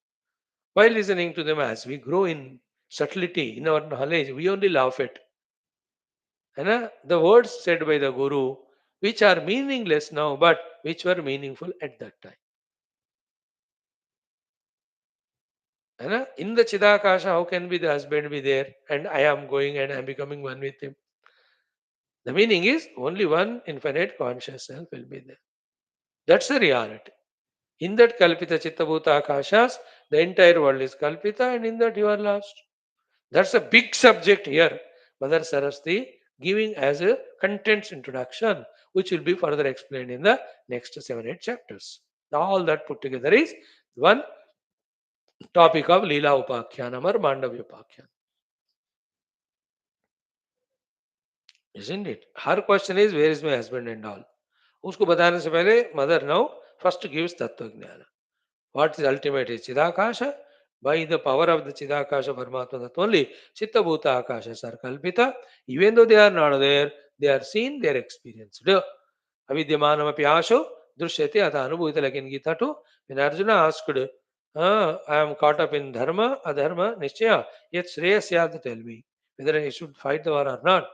While listening to them as we grow in subtlety, in our knowledge, we only laugh at. The words said by the guru, which are meaningless now, but which were meaningful at that time. In the Chidakasha, how can be the husband be there and I am going and I am becoming one with him? The meaning is only one infinite conscious self will be there. That's the reality. In that Kalpita Chitta Akashas, the entire world is Kalpita, and in that you are lost. That's a big subject here. Mother Saraswati giving as a contents introduction, which will be further explained in the next 7-8 chapters. All that put together is one topic of Leela Upakhyanam or Mandavya Upakhyanam. Isn't it? Her question is, where is my husband and all? उसको बताने से पहले mother now first gives tattva jnana. What is ultimate is Chidakasha. By the power of the Chidakasha Paramatma, that only Chitta Bhuta Akashas are Kalpita. Even though they are not there, they are seen, they are experienced. Avidyamanam api asho drishyate atha anubhuvita, like in Gita too. When Arjuna asked, I am caught up in dharma, adharma, nishchaya, yet shreyas tell me whether I should fight the war or not.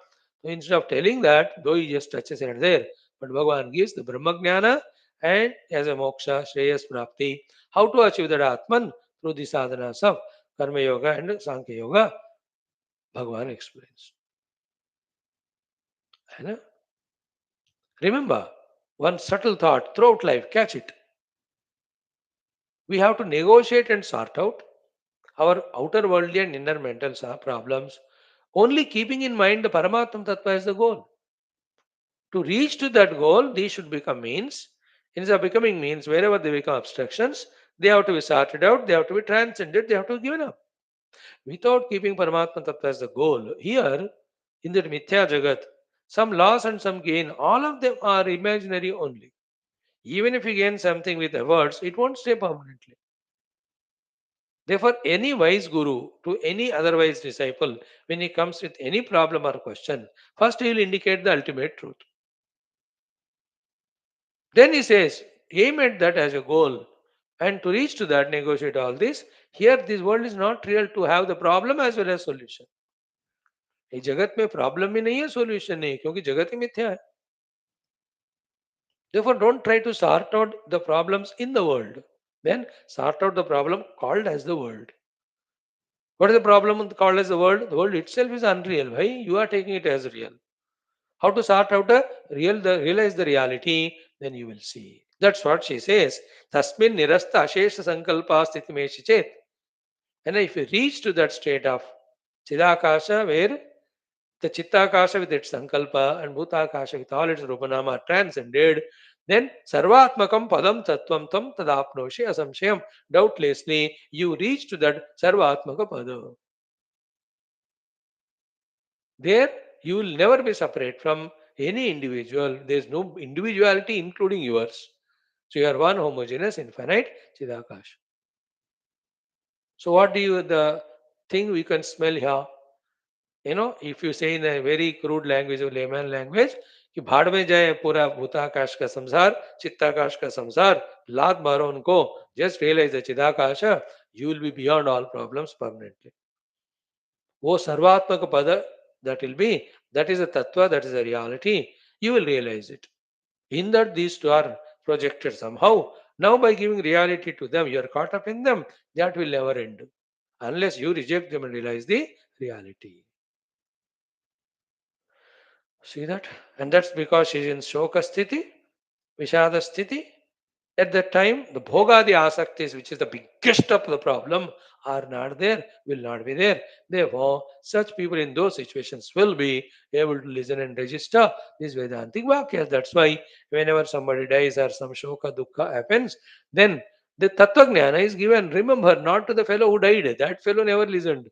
So instead of telling that, though he just touches it there, but Bhagavan gives the Brahma Jnana and as a moksha, shreyas prapti, how to achieve that Atman through the sadhanas of Karma Yoga and Sankhya Yoga, Bhagavan explains. Remember, one subtle thought throughout life, catch it. We have to negotiate and sort out our outer worldly and inner mental problems, only keeping in mind the Paramatma Tattva as the goal. To reach to that goal, these should become means. Instead of becoming means, wherever they become obstructions, they have to be sorted out, they have to be transcended, they have to be given up. Without keeping Paramatma Tattva as the goal, here in the Mithya Jagat, some loss and some gain, all of them are imaginary only. Even if you gain something with efforts, it won't stay permanently. Therefore, any wise guru to any otherwise disciple, when he comes with any problem or question, first he will indicate the ultimate truth. Then he says, aim at that as a goal. And to reach to that, negotiate all this. Here, this world is not real to have the problem as well as solution. ये जगत में problem ही नहीं है, solution नहीं है, क्योंकि जगत ही मिथ्या है. Therefore, don't try to sort out the problems in the world. Then sort out the problem called as the world. What is the problem called as the world? The world itself is unreal. Why? You are taking it as real. How to sort out realize the reality, then you will see. That's what she says. Tasmin nirasta ashesha sankalpa sthitimesha chet. And if you reach to that state of Chidakasha, where the Chittakasha with its Sankalpa and Bhutakasha with all its Rupanama are transcended, then Sarvatmakam Padam Tattvam Tam Tadapnoshi Asamshayam. Doubtlessly, you reach to that Sarvatmaka Pada. There, you will never be separate from any individual. There is no individuality including yours. So you are one homogeneous, infinite Chidakasha. So what do you, the thing we can smell here? if you say in a very crude language or layman language, कि भाड़ में जाए पूरा भूताकाश का संसार, चित्ताकाश का संसार, लात मारो उनको, just realize the चिदाकाश, you will be beyond all problems permanently. वो सर्वात्मक पद, that will be, that is a tattva, that is a reality, you will realize it. In that these two are projected somehow. Now by giving reality to them, you are caught up in them, that will never end. Unless you reject them and realize the reality. See that? And that's because she is in Shoka Sthiti, Vishada Sthiti. At that time, the Bhogadi Asaktis, which is the biggest of the problem, are not there, will not be there. Therefore, such people in those situations will be able to listen and register these Vedantic Vakyas. That's why whenever somebody dies or some Shoka Dukkha happens, then the Tattvajnana is given. Remember, not to the fellow who died. That fellow never listened.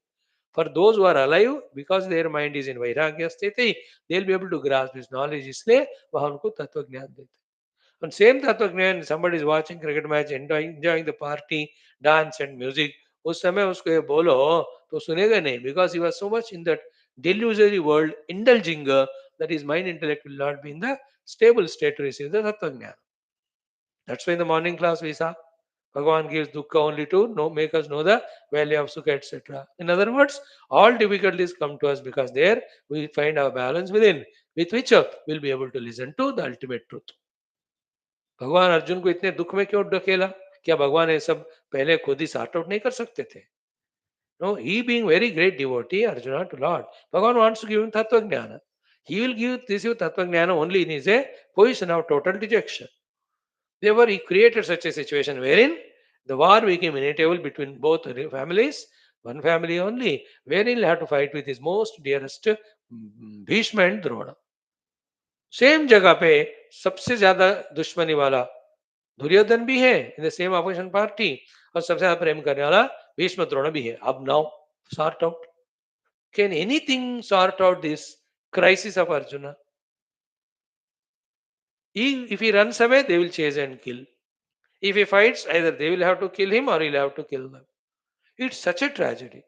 For those who are alive, because their mind is in Vairagya Sthiti, they'll be able to grasp this knowledge. इसलिए वहाँ उनको तत्व ज्ञान देते हैं. And same तत्व ज्ञान, somebody is watching cricket match, enjoying the party, dance and music. उस समय उसको ये बोलो तो सुनेगा नहीं, because he was so much in that delusory world, indulging, that his mind intellect will not be in the stable state to receive the tattva jnana. That's why in the morning class we saw Bhagavan gives dukkha only to make us know the value of sukha, etc. In other words, all difficulties come to us because there we find our balance within, with which we'll be able to listen to the ultimate truth. भगवान अर्जुन को इतने दुख में क्यों ढकेला? क्या भगवान ये सब पहले खुद ही सॉर्ट आउट नहीं कर सकते थे? No, he being very great devotee, Arjuna to Lord, Bhagavan wants to give him tattva jnana. He will give this tattva jnana only in his position of total dejection. Therefore, he created such a situation wherein the war became inevitable between both families, one family only, wherein he'll have to fight with his most dearest Bhishma and Drona. Same जगह पे सबसे ज्यादा दुश्मनी वाला दुर्योधन भी है in the same opposition party, और सबसे ज्यादा प्रेम करने वाला भीष्म द्रोण भी है. अब now sort out, can anything sort out this crisis of Arjuna? If he runs away, they will chase and kill. If he fights, either they will have to kill him or he'll have to kill them. It's such a tragedy.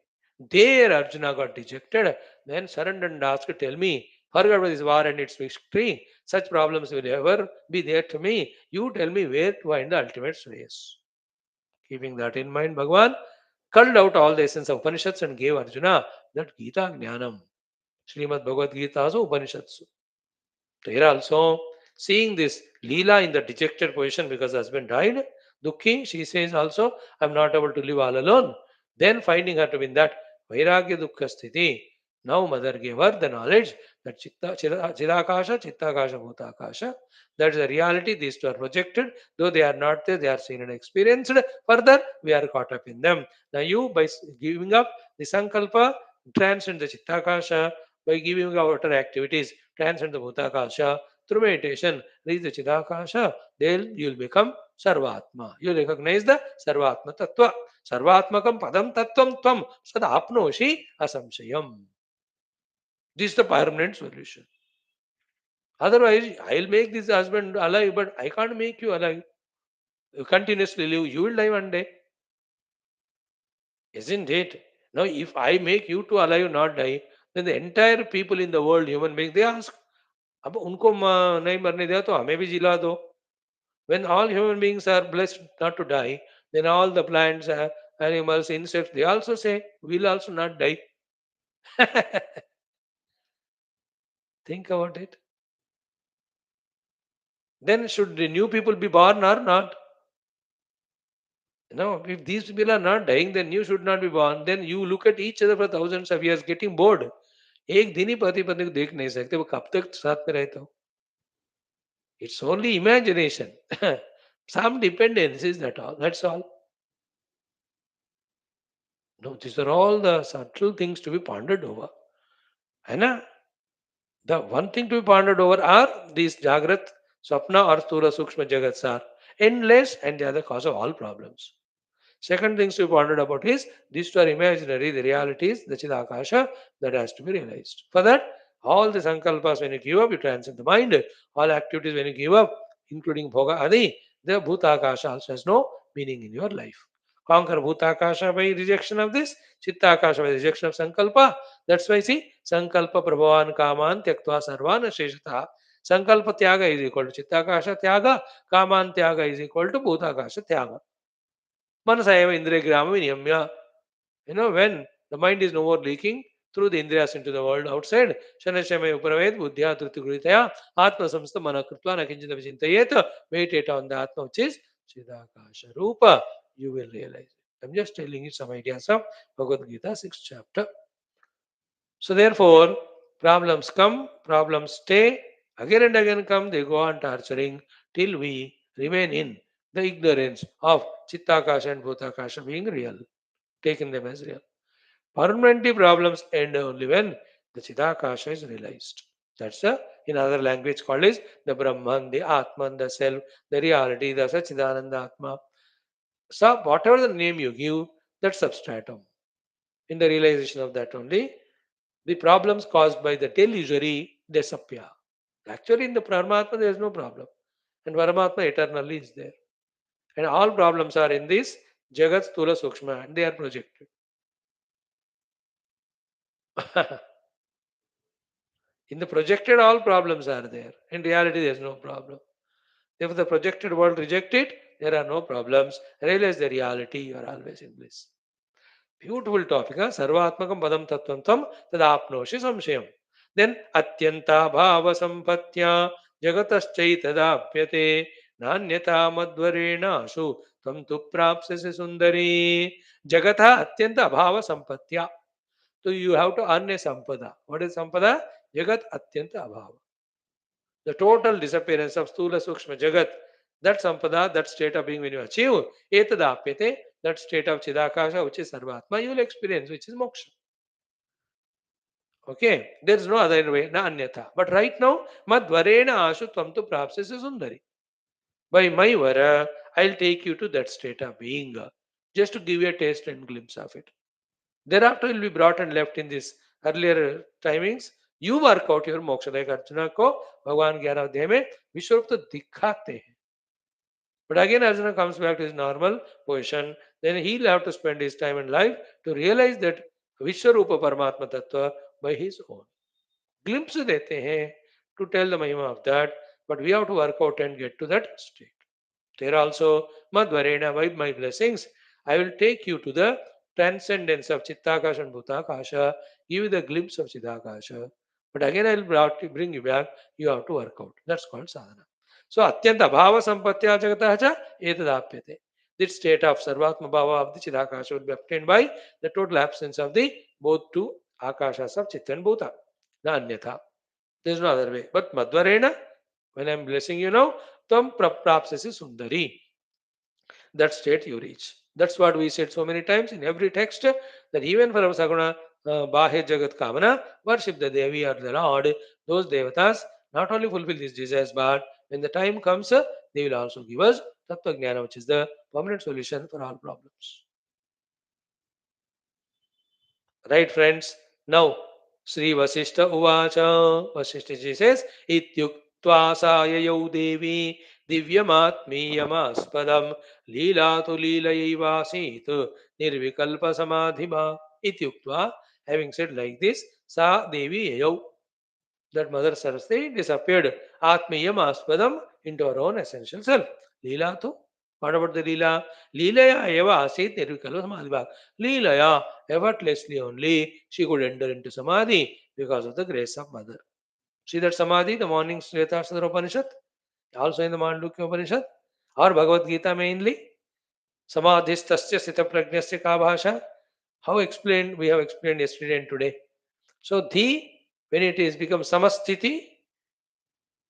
There Arjuna got dejected, then surrendered and asked, tell me, forget about this war and its victory. Such problems will ever be there to me. You tell me where to find the ultimate space. Keeping that in mind, Bhagavan culled out all the essence of Upanishads and gave Arjuna that Gita Jnanam. Srimad Bhagavad Gita also Upanishads. So here also, seeing this Leela in the dejected position because husband died, Dukhi, she says also, I'm not able to live all alone. Then finding her to be in that Vairagya Dukkha Sthiti, now mother gave her the knowledge that Chidakasha, Chittakasha, Bhutakasha, that is the reality. These two are projected, though they are not there, they are seen and experienced. Further, we are caught up in them. Now you, by giving up the Sankalpa, transcend the Chittakasha, by giving up outer activities, transcend the Bhutakasha, through meditation, reach the Chidakasha, then you will become Sarvatma. You recognize the Sarvatma Tattva. Sarvatmakam Padam Tattvam Tvam Sad Apnoshi Asamshayam. This is the permanent solution. Otherwise, I'll make this husband alive, but I can't make you alive. You continuously live, you will die one day. Isn't it? Now, if I make you to alive, not die, then the entire people in the world, human beings, they ask, अब उनको नहीं मरने दिया तो हमें भी जिला दो. When all human beings are blessed not to die, then all the plants, animals, insects, they also say, we'll also not die. Think about it. Then should the new people be born or not? No, if these people are not dying, then you should not be born. Then you look at each other for thousands of years getting bored. एक दिन ही पति पत्नी को देख नहीं सकते, वो कब तक साथ में रहते हो? It's only imagination. Some dependencies, that's all. No, these are all the subtle things to be pondered over. And the one thing to be pondered over are these Jagrat, Swapna or Sthula Sukshma Jagats are endless and they are the cause of all problems. Second things to be pondered about is these two are imaginary, the reality is the Chidakasha that has to be realized. For that, all the sankalpas when you give up, you transcend the mind. All activities when you give up, including Bhoga Adi, the Bhutakasha also has no meaning in your life. Conquer Bhutakasha by rejection of this, Chittakasha by rejection of Sankalpa. That's why see, Sankalpa Prabhavan Kaman Tyaktva Sarvana Sheshata. Sankalpa Tyaga is equal to Chittakasha Tyaga, Kaman Tyaga is equal to Bhutakasha Tyaga. Manasayava Indriya Viniyamya. When the mind is no more leaking through the Indriyas into the world outside, Shanashama Upravet, Buddhya, Trutiguritaya, Atma Samsta Manakrutva, Nakinjana Vijintayeta, meditate on the Atma, which is Chidakasha Rupa, you will realize it. I'm just telling you some ideas of Bhagavad Gita, 6th chapter. So therefore, problems come, problems stay, again and again come, they go on torturing till we remain in the ignorance of Chittakasha and Bhutakasha being real, taking them as real. Permanently problems end only when the Chidakasha is realized. That's in other language called is the Brahman, the Atman, the Self, the reality, the Sachidananda Atma. So whatever the name you give, that's substratum. In the realization of that only, the problems caused by the delusory disappear. Actually, in the Paramatma, there is no problem. And Paramatma eternally is there. And all problems are in this Jagat Stula Sukshma and they are projected. In the projected, all problems are there. In reality, there is no problem. If the projected world reject it, there are no problems. Realize the reality, you are always in bliss. Beautiful topic. Sarvatmakam padam tattvantam tadapnoshi samshayam. Then atyanta bhava sampatya jagataschaitada nanyata madvarenashu tam tu prapsasi sundari. Jagata atyanta bhava sampatya. So you have to earn a sampada. What is sampada? Jagat atyanta abhava. The total disappearance of Stula Sukshma Jagat, that Sampada, that state of being when you achieve, Etadapyate, that state of Chidakasha, which is Sarvatma, you will experience, which is moksha. Okay, there is no other way, na anyatha. But right now, Madvarena Ashu Tvam tu Prapsasi Sundari. By my vara, I'll take you to that state of being, just to give you a taste and glimpse of it. Thereafter, you'll be brought and left in this earlier timings. You work out your moksha. Like Arjuna ko Bhagwan 11 अध्याय में विश्वरूप तो दिखाते हैं. But again, Arjuna comes back to his normal position. Then he'll have to spend his time and life to realize that Vishwarupa Paramatma Tattva by his own. Glimpse देते हैं to tell the Mahima of that. But we have to work out and get to that state. There also, Madhvarena, by my blessings, I will take you to the transcendence of Chittakasha and Bhutakasha, give you the glimpse of Chidakasha. But again, I will bring you back, you have to work out. That's called sadhana. So, Atyanta Bhava Sampatya Jagataha Etadapyate. This state of Sarvatma Bhava of the Chidakasha will be obtained by the total absence of the both two Akashas of Chitta and Bhuta. Na Anyatha. There is no other way. But Madhvarena, when I am blessing you now, Tam prapsasi sundari. That state you reach. That's what we said so many times in every text that even for our Saguna Bahe Jagat Kamana, worship the Devi or the Lord, those Devatas not only fulfill these desires, but when the time comes, they will also give us Tattva Jnana, which is the permanent solution for all problems. Right, friends? Now, Sri Vaashishtha Uvacha, Vaashishtha ji says, Ityuktva sayayau devi divyamaatmiyamaspadaam leelatu leelayaivasit nirvikalpa samadhima. Ityuktva, having said like this, sa devi yayau, that Mother Saraswati disappeared atmiyam aspadam into her own essential self. Leelatu, what about the Leela? Leelaya eva asit nirvikalpa samadhiva. Leelaya, effortlessly only, she could enter into Samadhi because of the grace of Mother. See that Samadhi, the morning Shvetashadra Upanishad, also in the Mandukya Upanishad, or Bhagavad Gita mainly. Samadhistasya sita pragnasya ka bhasha. How explained, we have explained yesterday and today. So, when it is become samasthiti,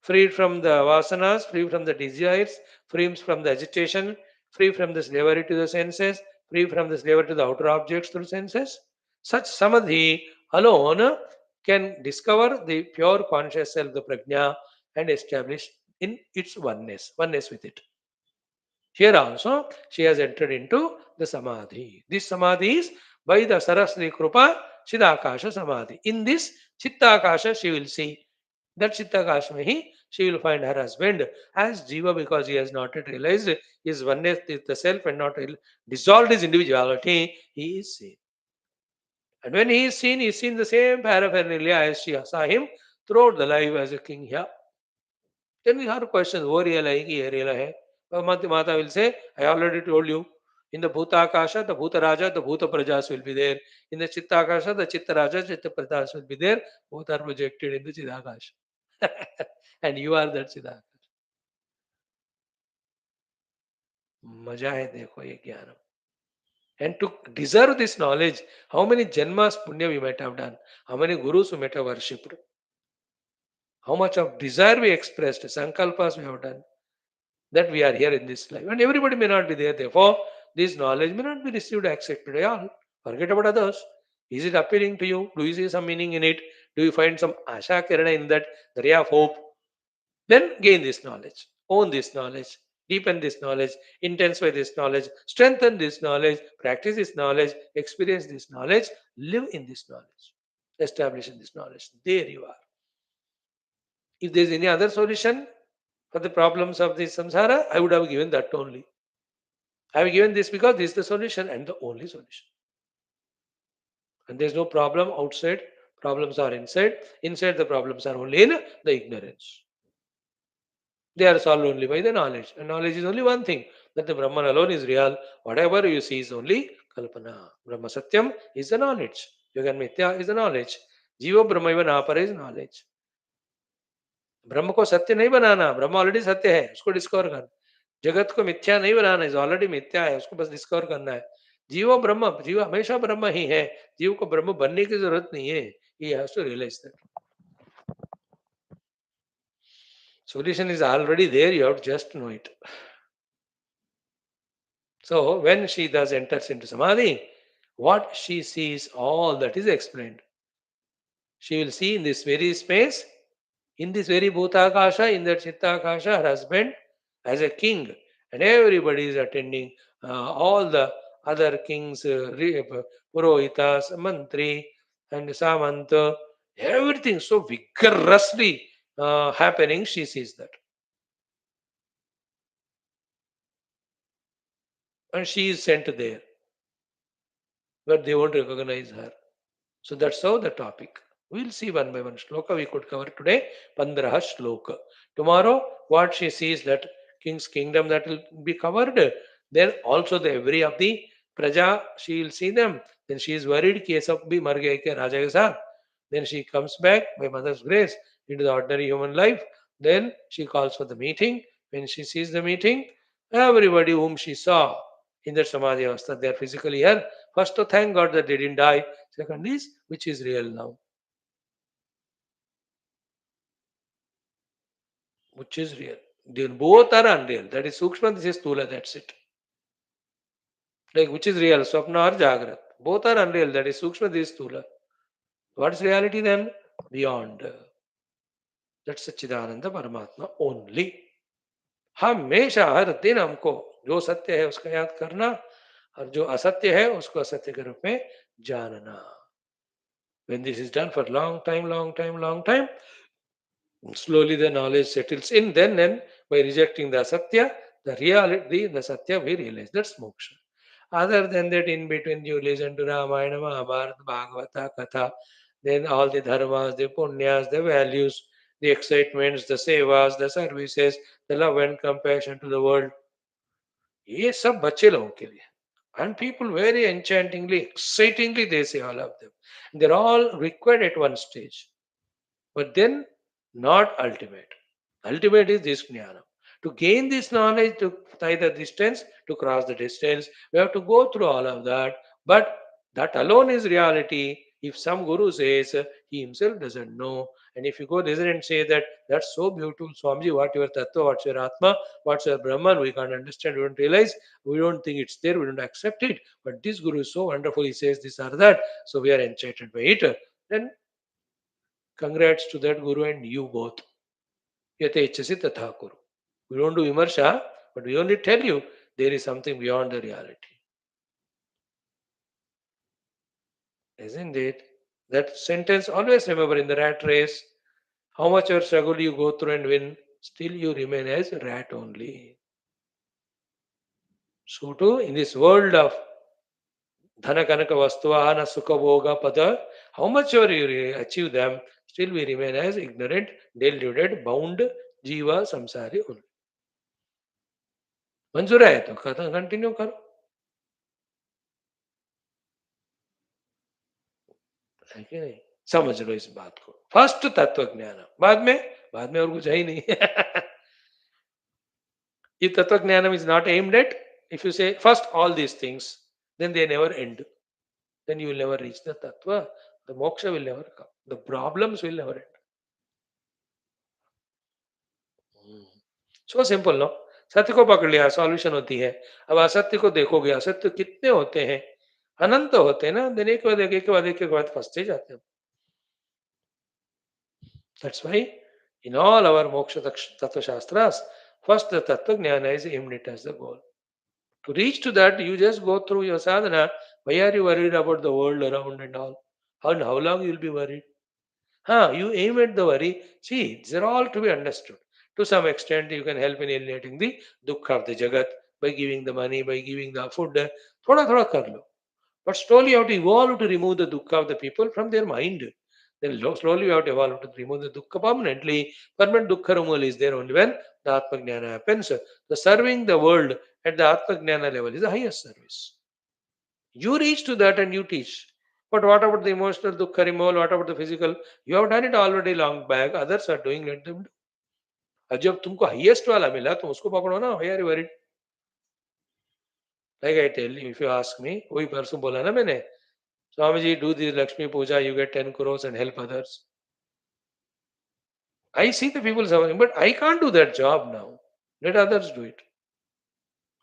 freed from the vasanas, free from the desires, free from the agitation, free from the slavery to the senses, free from the slavery to the outer objects through senses. Such samadhi alone can discover the pure conscious self, the prajna, and establish in its oneness with it. Here also, she has entered into the samadhi. This samadhi is by the Saraswati Krupa Chidakasha Samadhi. In this Chittakasha, she will see That Chittakash mein he, she will find her husband as Jiva, because he has not yet realized his oneness with the self and not dissolved his individuality. He is seen. And when he is seen the same paraphernalia as she saw him throughout the life as a king here. Then we have questions, wo real hai ki ye real hai? Mata will say, I already told you. In the Bhuta Akasha, the Bhuta Raja, the Bhuta Prajas will be there. In the Chitta Akasha, the Chitta Raja, Chitta Prajas will be there. Both are projected in the Chidakasha. And you are that Chidakasha. मजा है देखो ये ज्ञान. And to deserve this knowledge, how many janmas punya we might have done, how many gurus we might have worshipped, how much of desire we expressed, sankalpas we have done, that we are here in this life. And everybody may not be there. Therefore, this knowledge may not be received, accepted by all. Forget about others. Is it appealing to you? Do you see some meaning in it? Do you find some asha kirana in that, the ray of hope? Then gain this knowledge, own this knowledge, deepen this knowledge, intensify this knowledge, strengthen this knowledge, practice this knowledge, experience this knowledge, live in this knowledge, establish in this knowledge. There you are. If there is any other solution for the problems of this samsara, I would have given that only. I have given this because this is the solution and the only solution. And there is no problem outside, problems are inside. Inside, the problems are only in the ignorance. They are solved only by the knowledge. And knowledge is only one thing, that the Brahman alone is real. Whatever you see is only Kalpana. Brahma Satyam is the knowledge. Yogan Mithya is the knowledge. Jiva Brahmaiva Napara is knowledge. ब्रह्म को सत्य नहीं बनाना, ब्रह्म already सत्य है, उसको discover करना. जगत को मिथ्या नहीं बनाना, इज ऑलरेडी मिथ्या है, उसको बस डिस्कवर करना है. जीव ब्रह्म, जीव हमेशा ब्रह्म ही है, जीव को ब्रह्म बनने की जरूरत नहीं है. He has to realize that. Solution is already there, you have to just know it. So when she thus enters into samadhi, what she sees, all that is explained. She will see in this very space, in this very Bhutakasha, in that Chittakasha, her husband as a king, and everybody is attending, all the other kings, Purohitas, Mantri, and Samanta, everything so vigorously happening, she sees that. And she is sent there, but they won't recognize her. So that's how the topic. We'll see one by one shloka we could cover today. 15 shloka. Tomorrow, what she sees, that king's kingdom, that will be covered. Then also the every of the praja, she will see them. Then she is worried, case of bhi mar gaye ke raja ke saath. Then she comes back by mother's grace into the ordinary human life. Then she calls for the meeting. When she sees the meeting, everybody whom she saw in that samadhi avastha, they are physically here. First, to thank God that they didn't die. Second is, which is real now? Which is real? They both are unreal. That is Sukshma, this is Stula, that's it. Like, which is real? Swapna or Jagrat? Both are unreal. That is Sukshma, this is Stula. What is reality then? Beyond. That's Sachidananda Paramatma only. हमेशा हर दिन हमको जो सत्य है उसका याद करना, और जो असत्य है उसको असत्य के रूप में जानना. When this is done for long time, slowly the knowledge settles in. Then by rejecting the asatya, the reality, the satya, we realize that's moksha. Other than that, in between you listen to Ramayana, Mahabharata, Bhagavata, Katha, then all the dharmas, the punyas, the values, the excitements, the sevas, the services, the love and compassion to the world. ये सब बच्चे लोगों के लिए. And people very enchantingly, excitingly, they say all of them. They're all required at one stage. But then not ultimate. Ultimate is this jnana. To gain this knowledge, to tie the distance, to cross the distance, we have to go through all of that. But that alone is reality. If some guru says he himself doesn't know, and if you go listen and say that that's so beautiful, Swamiji, what your tattva, what's your atma, what's your Brahman, we can't understand, we don't realize, we don't think it's there, we don't accept it. But this guru is so wonderful, he says this or that, so we are enchanted by it. Then congrats to that guru and you both. Yatechasi tatha kuru. We don't do vimarsha, but we only tell you there is something beyond the reality. Isn't it? That sentence always remember in the rat race. How much your struggle you go through and win, still you remain as rat only. So too, in this world of dhana kanaka vastuvahana sukha bhoga pada, how much ever you achieve them, still we remain as ignorant, deluded, bound, jiva, samsari only. मंजूर है तो continue करो, है कि नहीं? समझ लो इस बात को। फर्स्ट तत्व ज्ञान, बाद में और कुछ है ही नहीं। If tattva jnanam is not aimed at, if you say first all these things, then they never end. Then you will never reach the tattva. The moksha will never come. The problems will never end. So simple no, सत्य को पकड़ लिया solution होती है। अब असत्य को देखोगे, असत्य कितने होते हैं, अनंत होते हैं ना, दिन एक बाद एक के बाद एक के बाद फंसते जाते हैं। That's why in all our मोक्ष तत्व shastras, first the tattva jnana is aimed at as the goal. To reach to that, you just go through your sadhana. Why are you worried about the world around and all? How long you will be worried? You aim at the worry. See, these are all to be understood. To some extent, you can help in eliminating the dukkha of the jagat by giving the money, by giving the food. Thoda thoda kar lo. But slowly you have to evolve to remove the dukkha of the people from their mind. Then slowly you have to evolve to remove the dukkha permanently. Permanent dukkha removal is there only when the Atma Jnana happens. The serving the world at the Atma Jnana level is the highest service. You reach to that and you teach. But what about the emotional dukkha removal? What about the physical? You have done it already long back. Others are doing, let them do. और जब तुमको highest वाला मिला तो उसको पकड़ो ना. Why are you worried? Like I tell you, if you ask me, वही परसों बोला ना मैंने, Swamiji, do this Lakshmi Puja, you get 10 crores and help others. I see the people suffering, but I can't do that job now. Let others do it.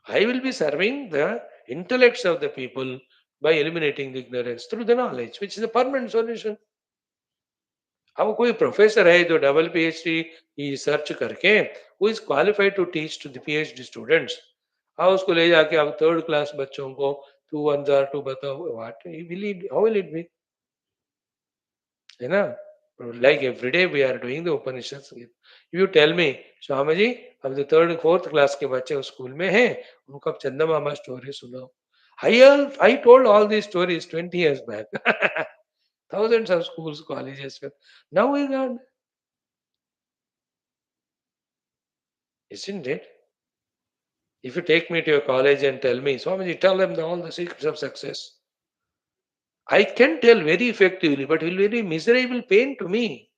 I will be serving the intellects of the people by eliminating the ignorance through the knowledge, which is a permanent solution. अब कोई professor है जो double PhD search करके who is qualified to teach to the PhD students, हाँ उसको ले जाके अब थर्ड क्लास बच्चों को 2 1 2 बताओ, what will it, how will it be? है ना? Like every day we are doing the Upanishads. You tell me, Swami ji, अब the third fourth class के बच्चे स्कूल में हैं, उनको अब चंदा मामा स्टोरी सुनाओ. I told all these stories 20 years back. Thousands of schools, colleges. Now we got, isn't it? If you take me to your college and tell me, Swamiji, tell them all the secrets of success. I can tell very effectively, but it will be miserable pain to me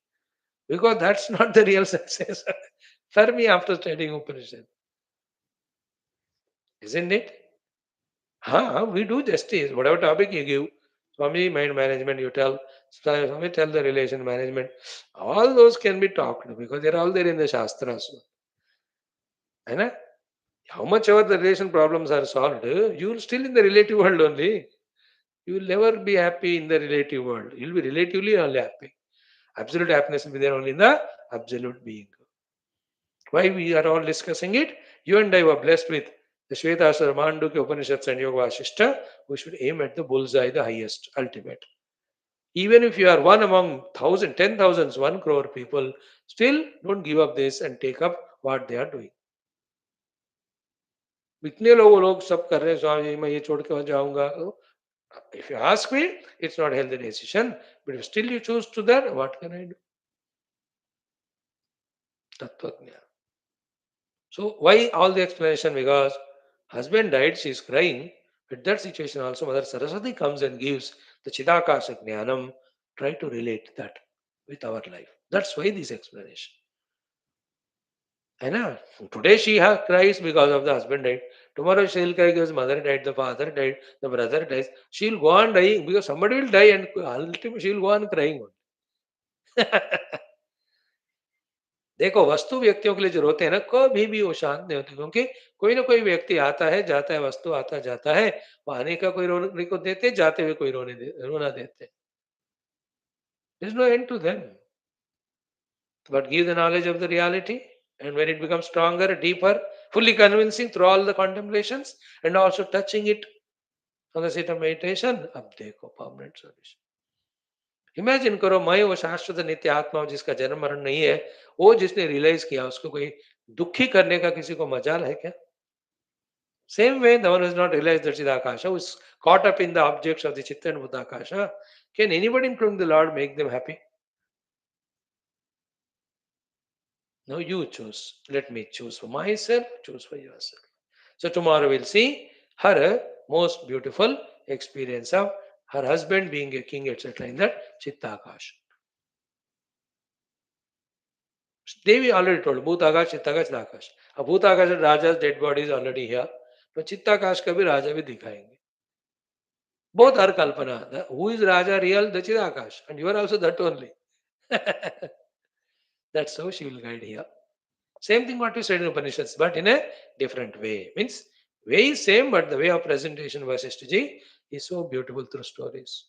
because that's not the real success for me after studying Upanishad. Isn't it? We do justice. Whatever topic you give, Swami, mind management, you tell, Swami, tell the relation management. All those can be talked because they're all there in the Shastras. And how much ever the relation problems are solved, you will still in the relative world only. You will never be happy in the relative world. You will be relatively only happy. Absolute happiness will be there only in the absolute being. Why we are all discussing it? You and I were blessed with the Shvetashra, Mandukya Upanishads and Yoga Vaashishtha. We should aim at the bullseye, the highest, ultimate. Even if you are one among 10,000s, 1 crore people, still don't give up this and take up what they are doing. इतने लोग सब कर रहे हैं, स्वामी जी मैं ये छोड़ के जाऊंगा. If you ask me, it's not a healthy decision, but if still you choose to that, what can I do? Tattva Jnana. So why all the explanation? Because husband died, she is crying. At that situation also, Mother Saraswati comes and gives the Chidakasha Jnanam. Try to relate that with our life. That's why this explanation. And today she cries because of the husband died. Tomorrow she'll cry because mother died, the father died, the brother dies. She'll go on dying because somebody will die and ultimately she'll go on crying. देखो वस्तु व्यक्तियों के लिए जो रोते हैं ना, कभी भी वो शांत नहीं होते, क्योंकि कोई ना कोई व्यक्ति आता है जाता है, वस्तु आता जाता है, वो आने का कोई रोने को देते, जाते हुए कोई रोना देते. There's no end to them. But give the knowledge of the reality, and when it becomes stronger, deeper, fully convincing through all the contemplations, and also touching it on the seat of meditation, ab dekho permanent solution. Imagine करो, मैं वो शाश्वत नित्य आत्मा हूं जिसका जन्म मरण नहीं है, वो जिसने रियलाइज किया, उसको कोई दुखी करने का किसी को मजाल है क्या? Same way, the one who has not realized that Chidakasha, who is caught up in the objects of the Chitta and Bhudakasha, can anybody, including the Lord, make them happy? No, you choose. Let me choose for myself, choose for yourself. So tomorrow we'll see her most beautiful experience of her husband being a king, etc. in that Chittakash. Devi already told Bhutakash, Chittakash, Chittakash. अब Bhutakash Raja's dead body is already here. तो चित्ताकाश का भी राजा भी दिखाएंगे. Both are kalpana. Who is Raja real? The Chidakash. And you are also that only. That's how she will guide here. Same thing what we said in Upanishads, but in a different way. Means way is same, but the way of presentation Vaashishtha is so beautiful through stories.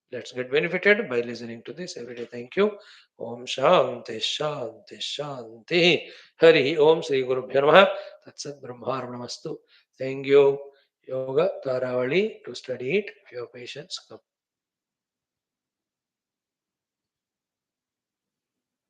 Let's get benefited by listening to this every day. Thank you. Om Shanti Shanti Shanti. Hari Om Sri Gurubhyo Namaha. Tatsat Brahmarvanamastu. Thank you, Yoga Taravali, to study it. If you have patience, come.